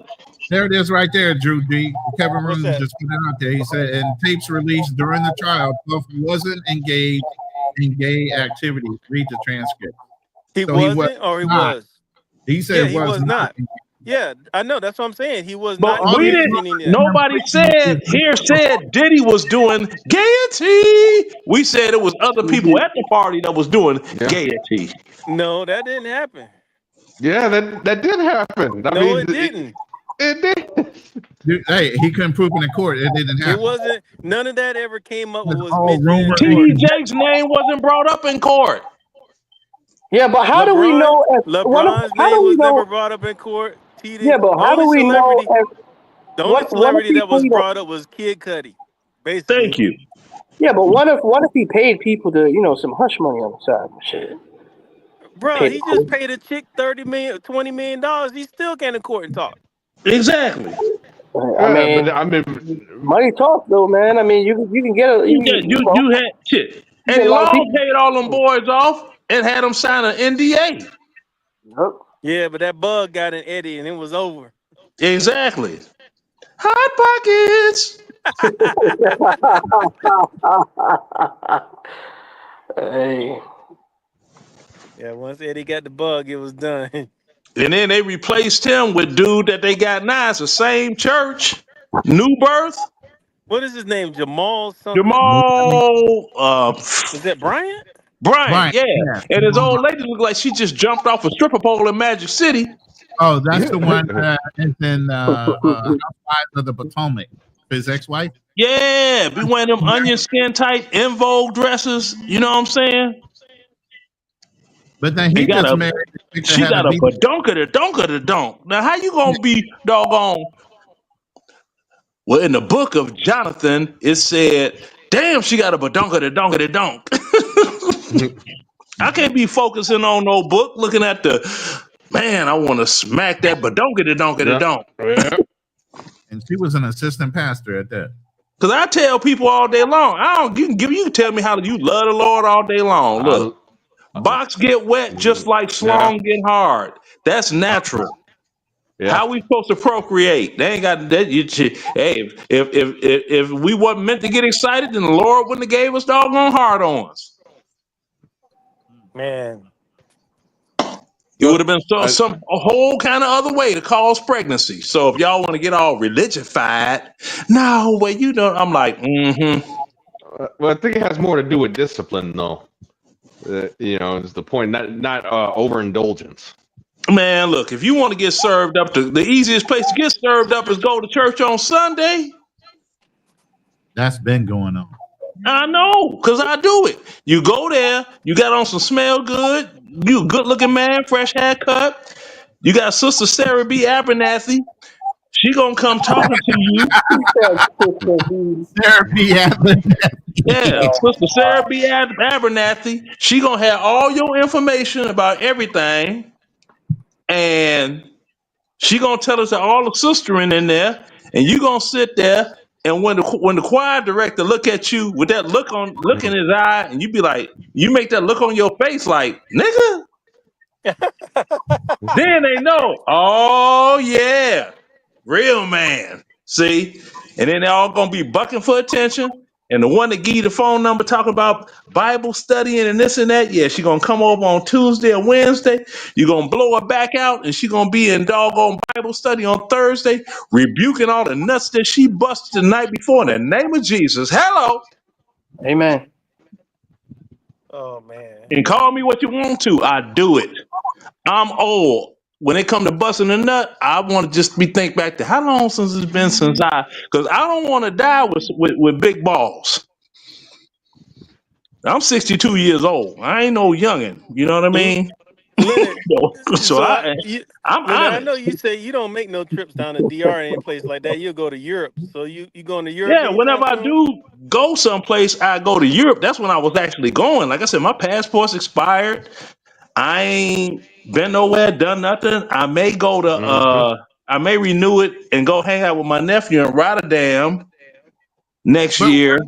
There it is right there, Drew D. Kevin What's Rooney that? just put it out there. He said, in tapes released during the trial, Puff wasn't engaged in gay activities. Read the transcript. He So he was wasn't, or he not. was. He Yeah, said he was was not. not. Yeah, I know. That's what I'm saying. He was But not All we these engaged didn't. in any of that. women Nobody said preaching here said Diddy was doing gaiety. We said it was other people at the party that was doing Yeah. gaiety. No, that didn't happen. Yeah. That did happen. I No, mean, it didn't. it did. hey, he couldn't prove it in court. It didn't It happen. wasn't. None of that ever came up. It's Was all mentioned in rumor and court. conjecture. TD Jake's name wasn't brought up in court. Yeah, but how do we LeBron, know if LeBron's how name do we was know? never brought up in court. Yeah, but how do we know if The only what if celebrity he that was paid? brought up was Kid Cudi, Thank basically. you. Yeah, but what if he paid people to some hush money on the side and shit? Bruh, Paid he the just court. paid a chick $20 million. He still can't in court and talk. Exactly. I Yeah, but mean, I mean, money talks though, man. I mean, you can get a You had shit. you get Eddie a lot of Long people. paid all them boys off and had them sign an NDA. Yep. Yeah, but that bug got in Eddie and it was over. Exactly. Hot pockets. Hey, Yeah, once Eddie got the bug, it was done. And then they replaced him with dude that they got now. It's the same church. New birth. What is his name? Jamal something? Jamal Is that Bryant? Bryant, Right. yeah. Yeah. And his old lady looked like she just jumped off a stripper pole in Magic City. Oh, that's the one is in Housewives of the Potomac. His ex-wife. Yeah, be wearing them onion skin tight in vogue dresses. You know what I'm saying? But then he And got just a married the chick that she had a got a beat. badunka to dunka to dunk. Now how you gonna be doggone? Well, in the book of Jonathan, it said, "Damn, she got a badunka to dunka to dunk." I can't be focusing on no book, looking at the man. I want to smack that badunka to dunka to yeah, dunk. yeah. And she was an assistant pastor at that. Cause I tell people all day long, I don't. You can tell me how you love the Lord all day long. Look, I, box get wet just like yeah. slong get hard. That's natural. Yeah. How we supposed to procreate? They ain't got that. Hey, if we wasn't meant to get excited, then the Lord wouldn't have gave us doggone hard ons. Man. It would have been I, a whole kind of other way to cause pregnancy. So if y'all want to get all religionified, no, well, I'm like, well, I think it has more to do with discipline, though. Is the point, not overindulgence. man, look, if you want to get served up, the easiest place to get served up is go to church on Sunday. That's been going on. I know, because I do it. You go there, you got on some smell good, you a good looking man, fresh haircut. You got Sister Sarah B. Abernathy. She gonna come talking to you. Therapy at Yeah, Sister Sarah B. Abernathy. She gonna have all your information about everything, and she gonna tell us that all the sistering in there, and you gonna sit there. And when the choir director look at you with that look in his eye, and you be like, you make that look on your face like, nigga, then they know, oh yeah, real man. See? And then they're all gonna be bucking for attention. And the one that give you the phone number talking about Bible studying and this and that, yeah, she gonna come over on Tuesday or Wednesday. You're gonna blow her back out, and she gonna be in doggone Bible study on Thursday, rebuking all the nuts that she busted the night before in the name of Jesus. Hello. Amen. Oh man. And call me what you want to. I do it. I'm old. When it come to busting a nut, I want to just think back to how long since it's been since because I don't want to die with big balls. I'm 62 years old. I ain't no youngin. You know what I L- mean? Leonard, So I'm Leonard, I know honest. you say you don't make no trips down to DR or any place like that. You'll go to Europe. So you going to Europe Yeah, anytime whenever I soon? do go someplace, I go to Europe. That's when I was actually going. Like I said, my passport's expired. I ain't been nowhere, done nothing. Mm-hmm. I may renew it and go hang out with my nephew in Rotterdam next But year.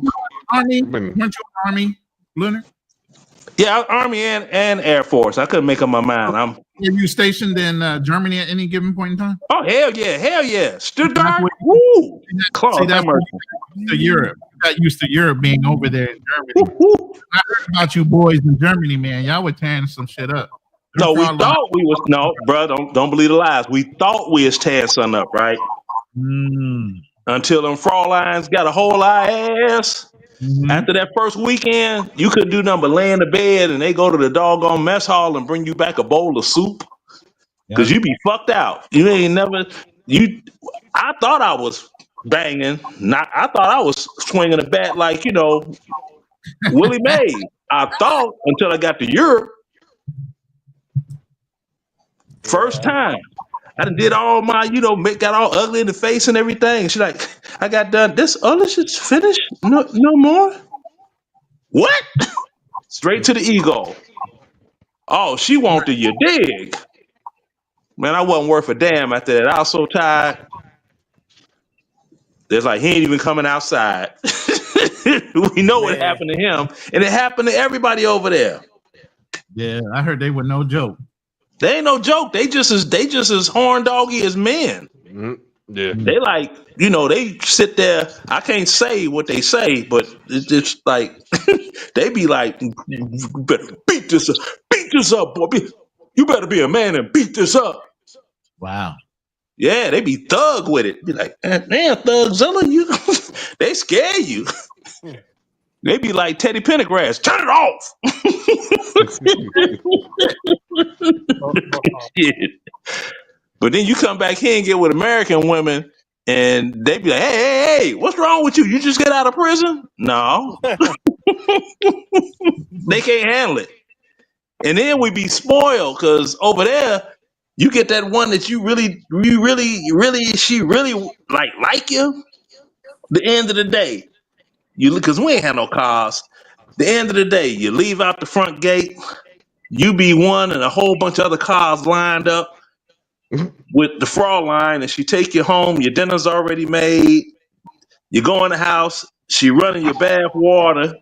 Army, Been- weren't you Army, Leonard? Yeah, Army and Air Force. I couldn't make up my mind. Were you stationed in Germany at any given point in time? Oh hell yeah. That's Stuttgart. what, Woo. see, Claude, have that's what mercy. you got used to Europe. You got used to Europe being over there in Germany. Woo, woo. I heard about you boys in Germany, man. Y'all were tearing some shit up. No, we thought we was no, bro. Don't believe the lies. We thought we was tearing something up, right? Until them Fraulines got a whole lot of ass. After that first weekend, you couldn't do nothing but lay in the bed, and they go to the doggone mess hall and bring you back a bowl of soup because you be fucked out. You ain't never you. I thought I was banging. Not. I thought I was swinging a bat like Willie Mays. I thought until I got to Europe. First Yeah. time. I done did all my, got all ugly in the face and everything. She's like, I got done. This other shit's finished? No more? What? Straight to the ego. Oh, she wanted you, dig. Man, I wasn't worth a damn after that. I was so tired. It's like, he ain't even coming outside. We know what Man. happened to him. And it happened to everybody over there. Yeah, I heard they were no joke. They ain't no joke. They just as horn doggy as men. mm-hmm. Yeah. They like, they sit there. I can't say what they say, but it's just like they be like, "You better beat this up, boy. You better be a man and beat this up." Wow. Yeah, they be thug with it. Be like, man, Thugzilla, you. They scare you. They be like Teddy Pendergrass, turn it off. Shit. But then you come back here and get with American women, and they be like, hey, what's wrong with you? You just get out of prison? No, they can't handle it. And then we be spoiled because over there, you get that one that you really, she really like you. The end of the day, because we ain't had no cars. The end of the day, you leave out the front gate, you be one and a whole bunch of other cars lined up with the fraud line, and she take you home. Your dinner's already made. You go in the house. She running your bath water.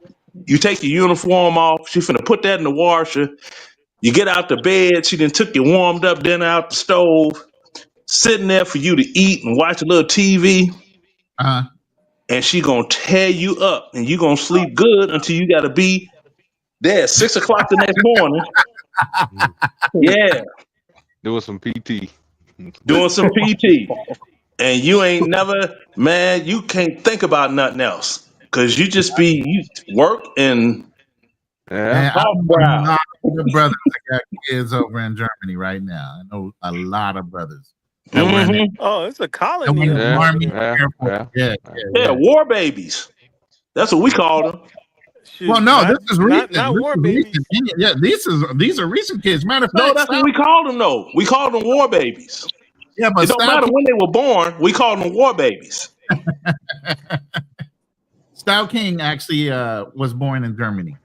You take your uniform off. She finna put that in the washer. You get out the bed. She then took your warmed up dinner out the stove. sitting there for you to eat and watch a little TV, and she gonna tear you up, and you gonna sleep good until you gotta be there at 6 o'clock the next morning. Yeah, Doing some PT. doing some PT, and you ain't never, man. You can't think about nothing else because you just be you work and Yeah. Man, I hog know a wild. lot of the brothers that got kids over in Germany right now. I know a lot of brothers that were in Mm-hmm. Oh, it's a the colony of them over Army there. Air Force. Yeah, Yeah, war babies. That's what we call them. Well, Shoot, no, this is recent. not This war is recent. babies. Yeah, these are recent kids. Matter of No, fact, that's what we call them. though. We call them war babies. yeah, It but don't matter when they were born. We call them war babies. Stout King actually was born in Germany.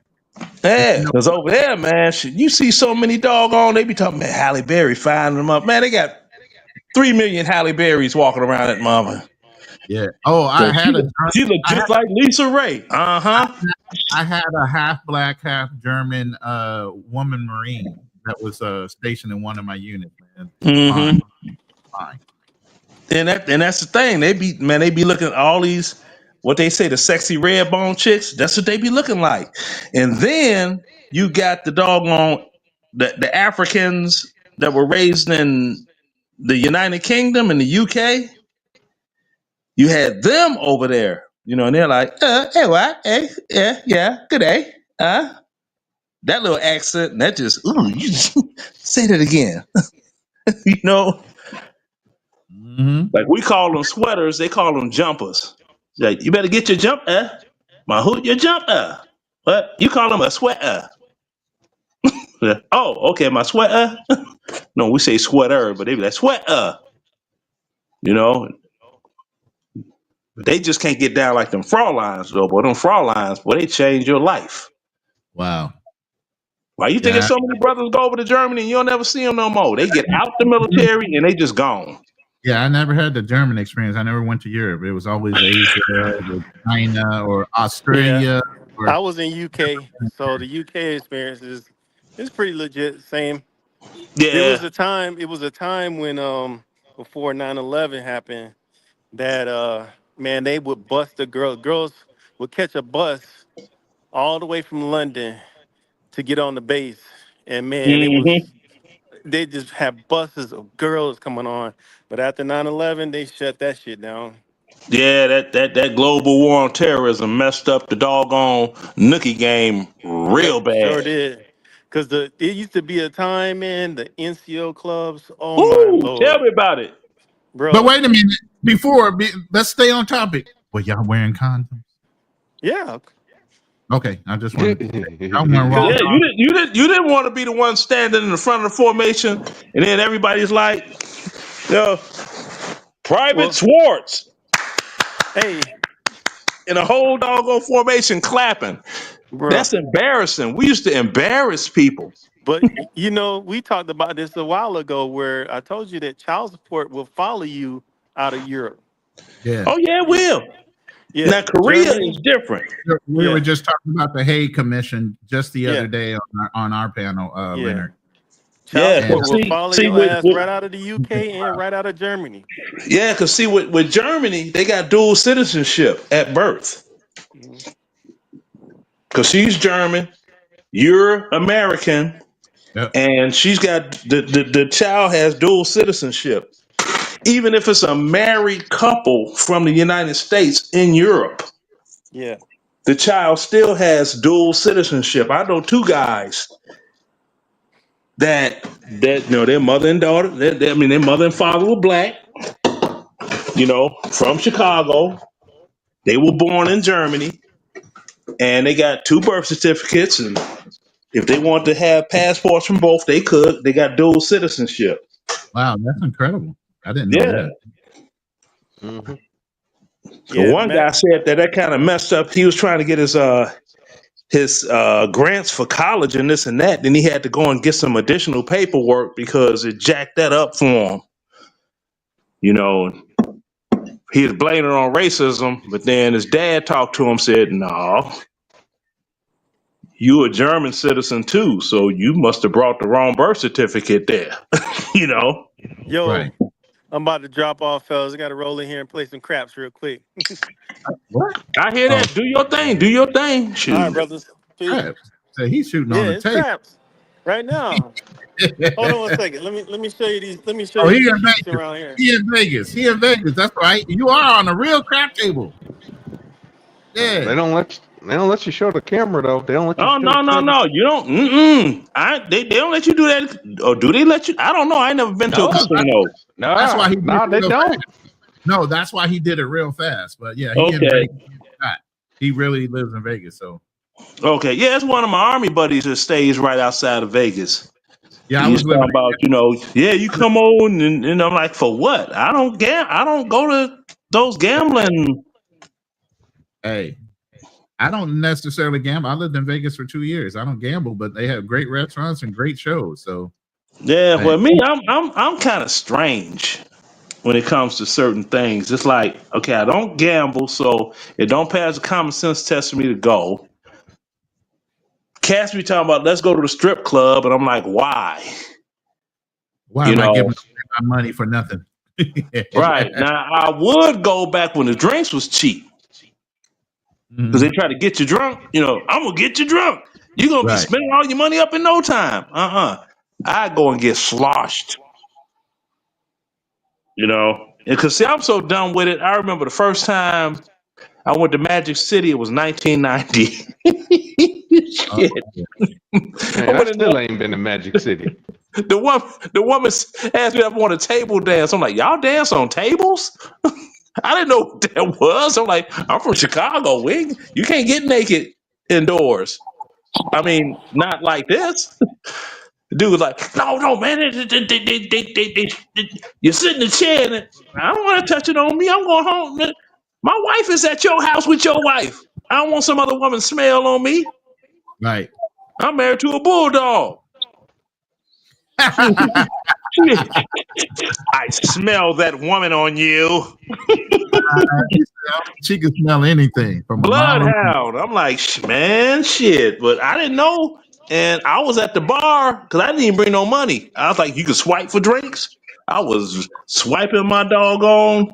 Yeah, because over there, man, shit, you see so many doggone. They be talking, man, Halle Berry finding them up. Man, they got 3 million Halle Berrys walking around that mama. Yeah. Oh, She look just like Lisa Ray. I had a half black, half German woman Marine that was stationed in one of my units, man. Mm-hmm. Fine. And that's the thing. They be looking at all these what they say the sexy red bone chicks. That's what they be looking like. And then you got the doggone the Africans that were raised in the United Kingdom and the UK. You had them over there, and they're like, hey, what? Hey, yeah, good day. That little accent, that just, you just say that again. you know, Mm-hmm. like we call them sweaters, they call them jumpers. Like, you better get your jumper. My hood, your jumper. What? You call them a sweater. Yeah. Oh, okay, my sweater. No, we say sweater, but they be like sweater. You know, they just can't get down like them Fraulines, though. But them Fraulines, boy, they change your life. Wow. Why you think Yeah. so many brothers go over to Germany and you'll never see them no more? They get out the military and they just gone. Yeah, I never had the German experience. I never went to Europe. It was always Asia, or China, or Australia. I was in UK, so the UK experience is pretty legit. Same. There was Yeah. a time. It was a time when before 9/11 happened that man they would bust the girls. Girls would catch a bus all the way from London to get on the base, and man, Hmm. they just have buses of girls coming on. But after 9/11, they shut that shit down. Yeah, that global war on terrorism messed up the doggone nookie game Yep, real bad. sure did. Cause it used to be a time, man, the NCO clubs. Oh my Woo! Tell lord, me about it. But bro. wait a minute. Let's stay on topic. Were y'all wearing condoms? Yeah, Okay, I just wanted to say. I went Yeah, wrong. cause you didn't want to be the one standing in the front of the formation, and then everybody's like, yo, Private well, Swartz hey, in a whole doggone formation clapping. bro. That's embarrassing. We used to embarrass people. But we talked about this a while ago, where I told you that child support will follow you out of Europe. Yeah. Oh yeah, it will. Yeah, Now Korea is Germany. different. We were Yeah, just talking about the Hague Commission just the other yeah, day on our panel, yeah. Leonard. Child Yeah, And support cause will follow see your ass with right out of the UK and right out of Germany. yeah, cause see with Germany, they got dual citizenship at birth. Mhm. Cause she's German, you're American, yep. and she's got the child has dual citizenship. Even if it's a married couple from the United States in Europe, Yeah, the child still has dual citizenship. I know two guys that their mother and daughter, I mean their mother and father were black, from Chicago. They were born in Germany, and they got two birth certificates. And if they want to have passports from both, they could. They got dual citizenship. Wow, that's incredible. I didn't know Yeah. that. Mhm. So yeah, one Matt. guy said that kind of messed up. He was trying to get his grants for college and this and that. Then he had to go and get some additional paperwork because it jacked that up for him. You know, he was blaming it on racism, but then his dad talked to him, said, "No, you a German citizen too, so you must have brought the wrong birth certificate there." you know. Yo, Right. I'm about to drop off, fellas. I got to roll in here and play some craps real quick. What? I hear Oh, that. Do your thing. Do your thing. All right, Shoot. brothers. Peace. crap. So he's shooting Yeah, on the it's table. craps right now. Hold on one second. Let me show you these. Let me show Oh, you he these in sheets Vegas. around here. He in Vegas. He in Vegas. That's right. You are on a real crap table. Yeah. They don't let you show the camera though. They don't let you Oh no, no, show the. no. You don't they don't let you do that. Or do they let you? I don't know. I ain't never been to a No, casino. That's why he did no, it they real don't. fast. No, that's why he did it real fast. But yeah, he in Okay. Vegas. He really lives in Vegas. So Okay. Yeah, it's one of my army buddies that stays right outside of Vegas. yeah, I He's was living. talking about, yeah, you come on and I'm like, for what? I don't go to those gambling. Hey, I don't necessarily gamble. I lived in Vegas for 2 years. I don't gamble, but they have great restaurants and great shows. So Yeah, hey, well me, I'm kind of strange when it comes to certain things. It's like, okay, I don't gamble, so it don't pass the common sense test for me to go. Cass be talking about let's go to the strip club, and I'm like, why? why You am I know, giving my money for nothing? right. Now I would go back when the drinks was cheap. Because they Mhm. try to get you drunk. I'm gonna get you drunk. You're gonna be Right. spending all your money up in no time. I go and get sloshed, Because see, I'm so done with it. I remember the first time I went to Magic City, it was 1990. Oh, Shit. I Man, I went in still there. ain't been to Magic City. The woman asked me if I want a table dance. I'm like, y'all dance on tables? I didn't know what that was. I'm like, I'm from Chicago. You can't get naked indoors. I mean, not like this. The dude was like, no, no, man. You sit in the chair and I don't want to touch it on me. I'm going home. My wife is at your house with your wife. I don't want some other woman smell on me. right. I'm married to a bulldog. I smell that woman on you. She can smell anything from a mile away. Bloodhound. I'm like, man, shit. But I didn't know. And I was at the bar because I didn't even bring no money. I was like, you can swipe for drinks. I was swiping my doggone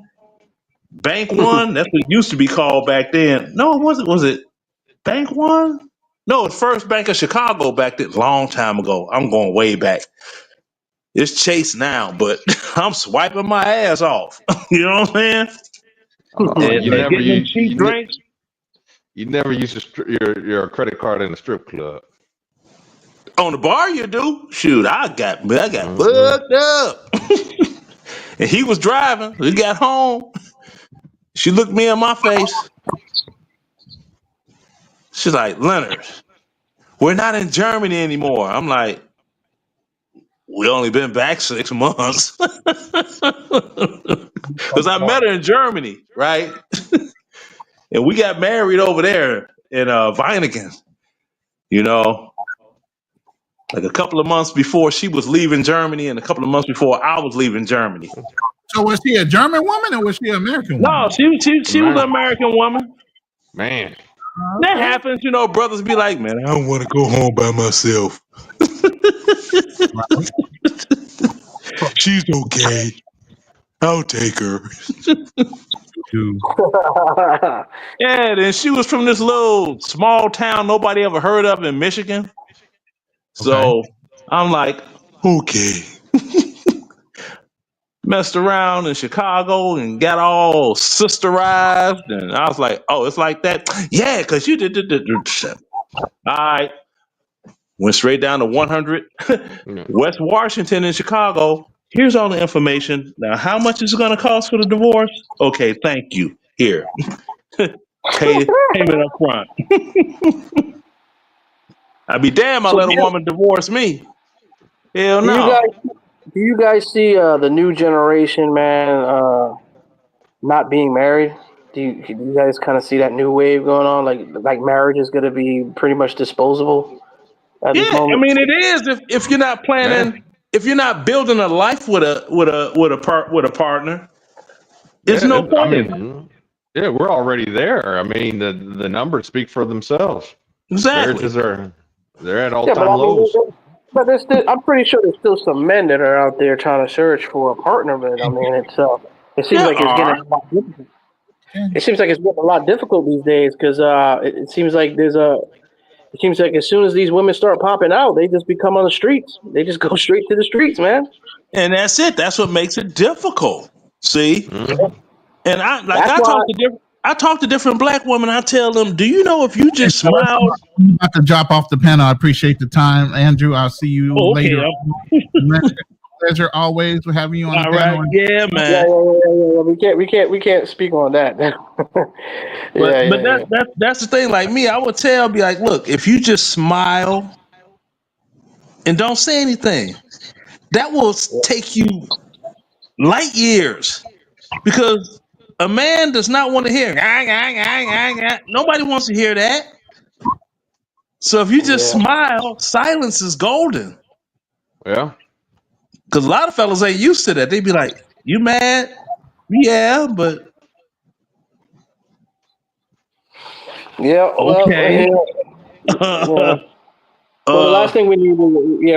Bank One. That's what it used to be called back then. No, it wasn't. Was it Bank One? No, it's First Bank of Chicago back then, long time ago. I'm going way back. It's Chase now, but I'm swiping my ass off. You know what I'm saying? Oh, And getting them cheap drinks. you never use your credit card in a strip club. On the bar, you do. Shoot, I got Mm-hmm. fucked up. And he was driving. We got home. She looked me in my face. She's like, Leonard, we're not in Germany anymore. I'm like, we only been back 6 months. Because I met her in Germany, right? And we got married over there in Weinigen, you know, like a couple of months before she was leaving Germany and a couple of months before I was leaving Germany. So was she a German woman or was she an American No, woman? she was an Man, American woman. man. That Okay. happens, brothers be like, man, I don't want to go home by myself. Right. She's okay. I'll take her. Dude. Yeah, then she was from this little small town nobody ever heard of in Michigan. Okay. So I'm like, okay. Messed around in Chicago and got all sisterized. And I was like, oh, it's like that? Yeah, because you did. All right. Went straight down to 100 Yeah. West Washington in Chicago. Here's all the information. Now, how much is it going to cost for the divorce? Okay, thank you. Here, payment up front. I'd be damn I So let a woman divorce me. Hell do you no. guys do you guys see the new generation, man, not being married? Do you guys kind of see that new wave going on? Like marriage is going to be pretty much disposable at Yeah, this I moment. mean it is if you're not Yeah. planning, if you're not building a life with a partner, it's Yeah. no I point in it. mean, yeah, we're already there. I mean, the numbers speak for themselves. Exactly. Marriages they're at all Yeah, but time I mean, lows. But there's still, I'm pretty sure there's still some men that are out there trying to search for a partner. But I mean, it seems There like it's getting are. a lot difficult. It seems like it's getting a lot difficult these days because it seems like it seems like as soon as these women start popping out, they just become on the streets. They just go straight to the streets, man. And that's it. That's what makes it difficult. See? Mhm. And That's why. I talk to different black women. I tell them, do you know if you Hey, just fellas, smile? I'm about to drop off the panel. I appreciate the time, Andrew. I'll see you Oh, okay. later. Pleasure always for having you on the All right. panel. Yeah, Yeah, man. yeah. We can't speak on that. But Yeah, yeah. that's the thing. Like me, I would be like, look, if you just smile and don't say anything, that will take you light years because a man does not want to hear. "Ah, ah, ah, ah, ah." Nobody wants to hear that. So if you just Yeah. smile, silence is golden. Yeah. Because a lot of fellas ain't used to that. They be like, "You mad? Yeah, but Yeah, well, okay." yeah. Well, the uh, last thing we need is, yeah,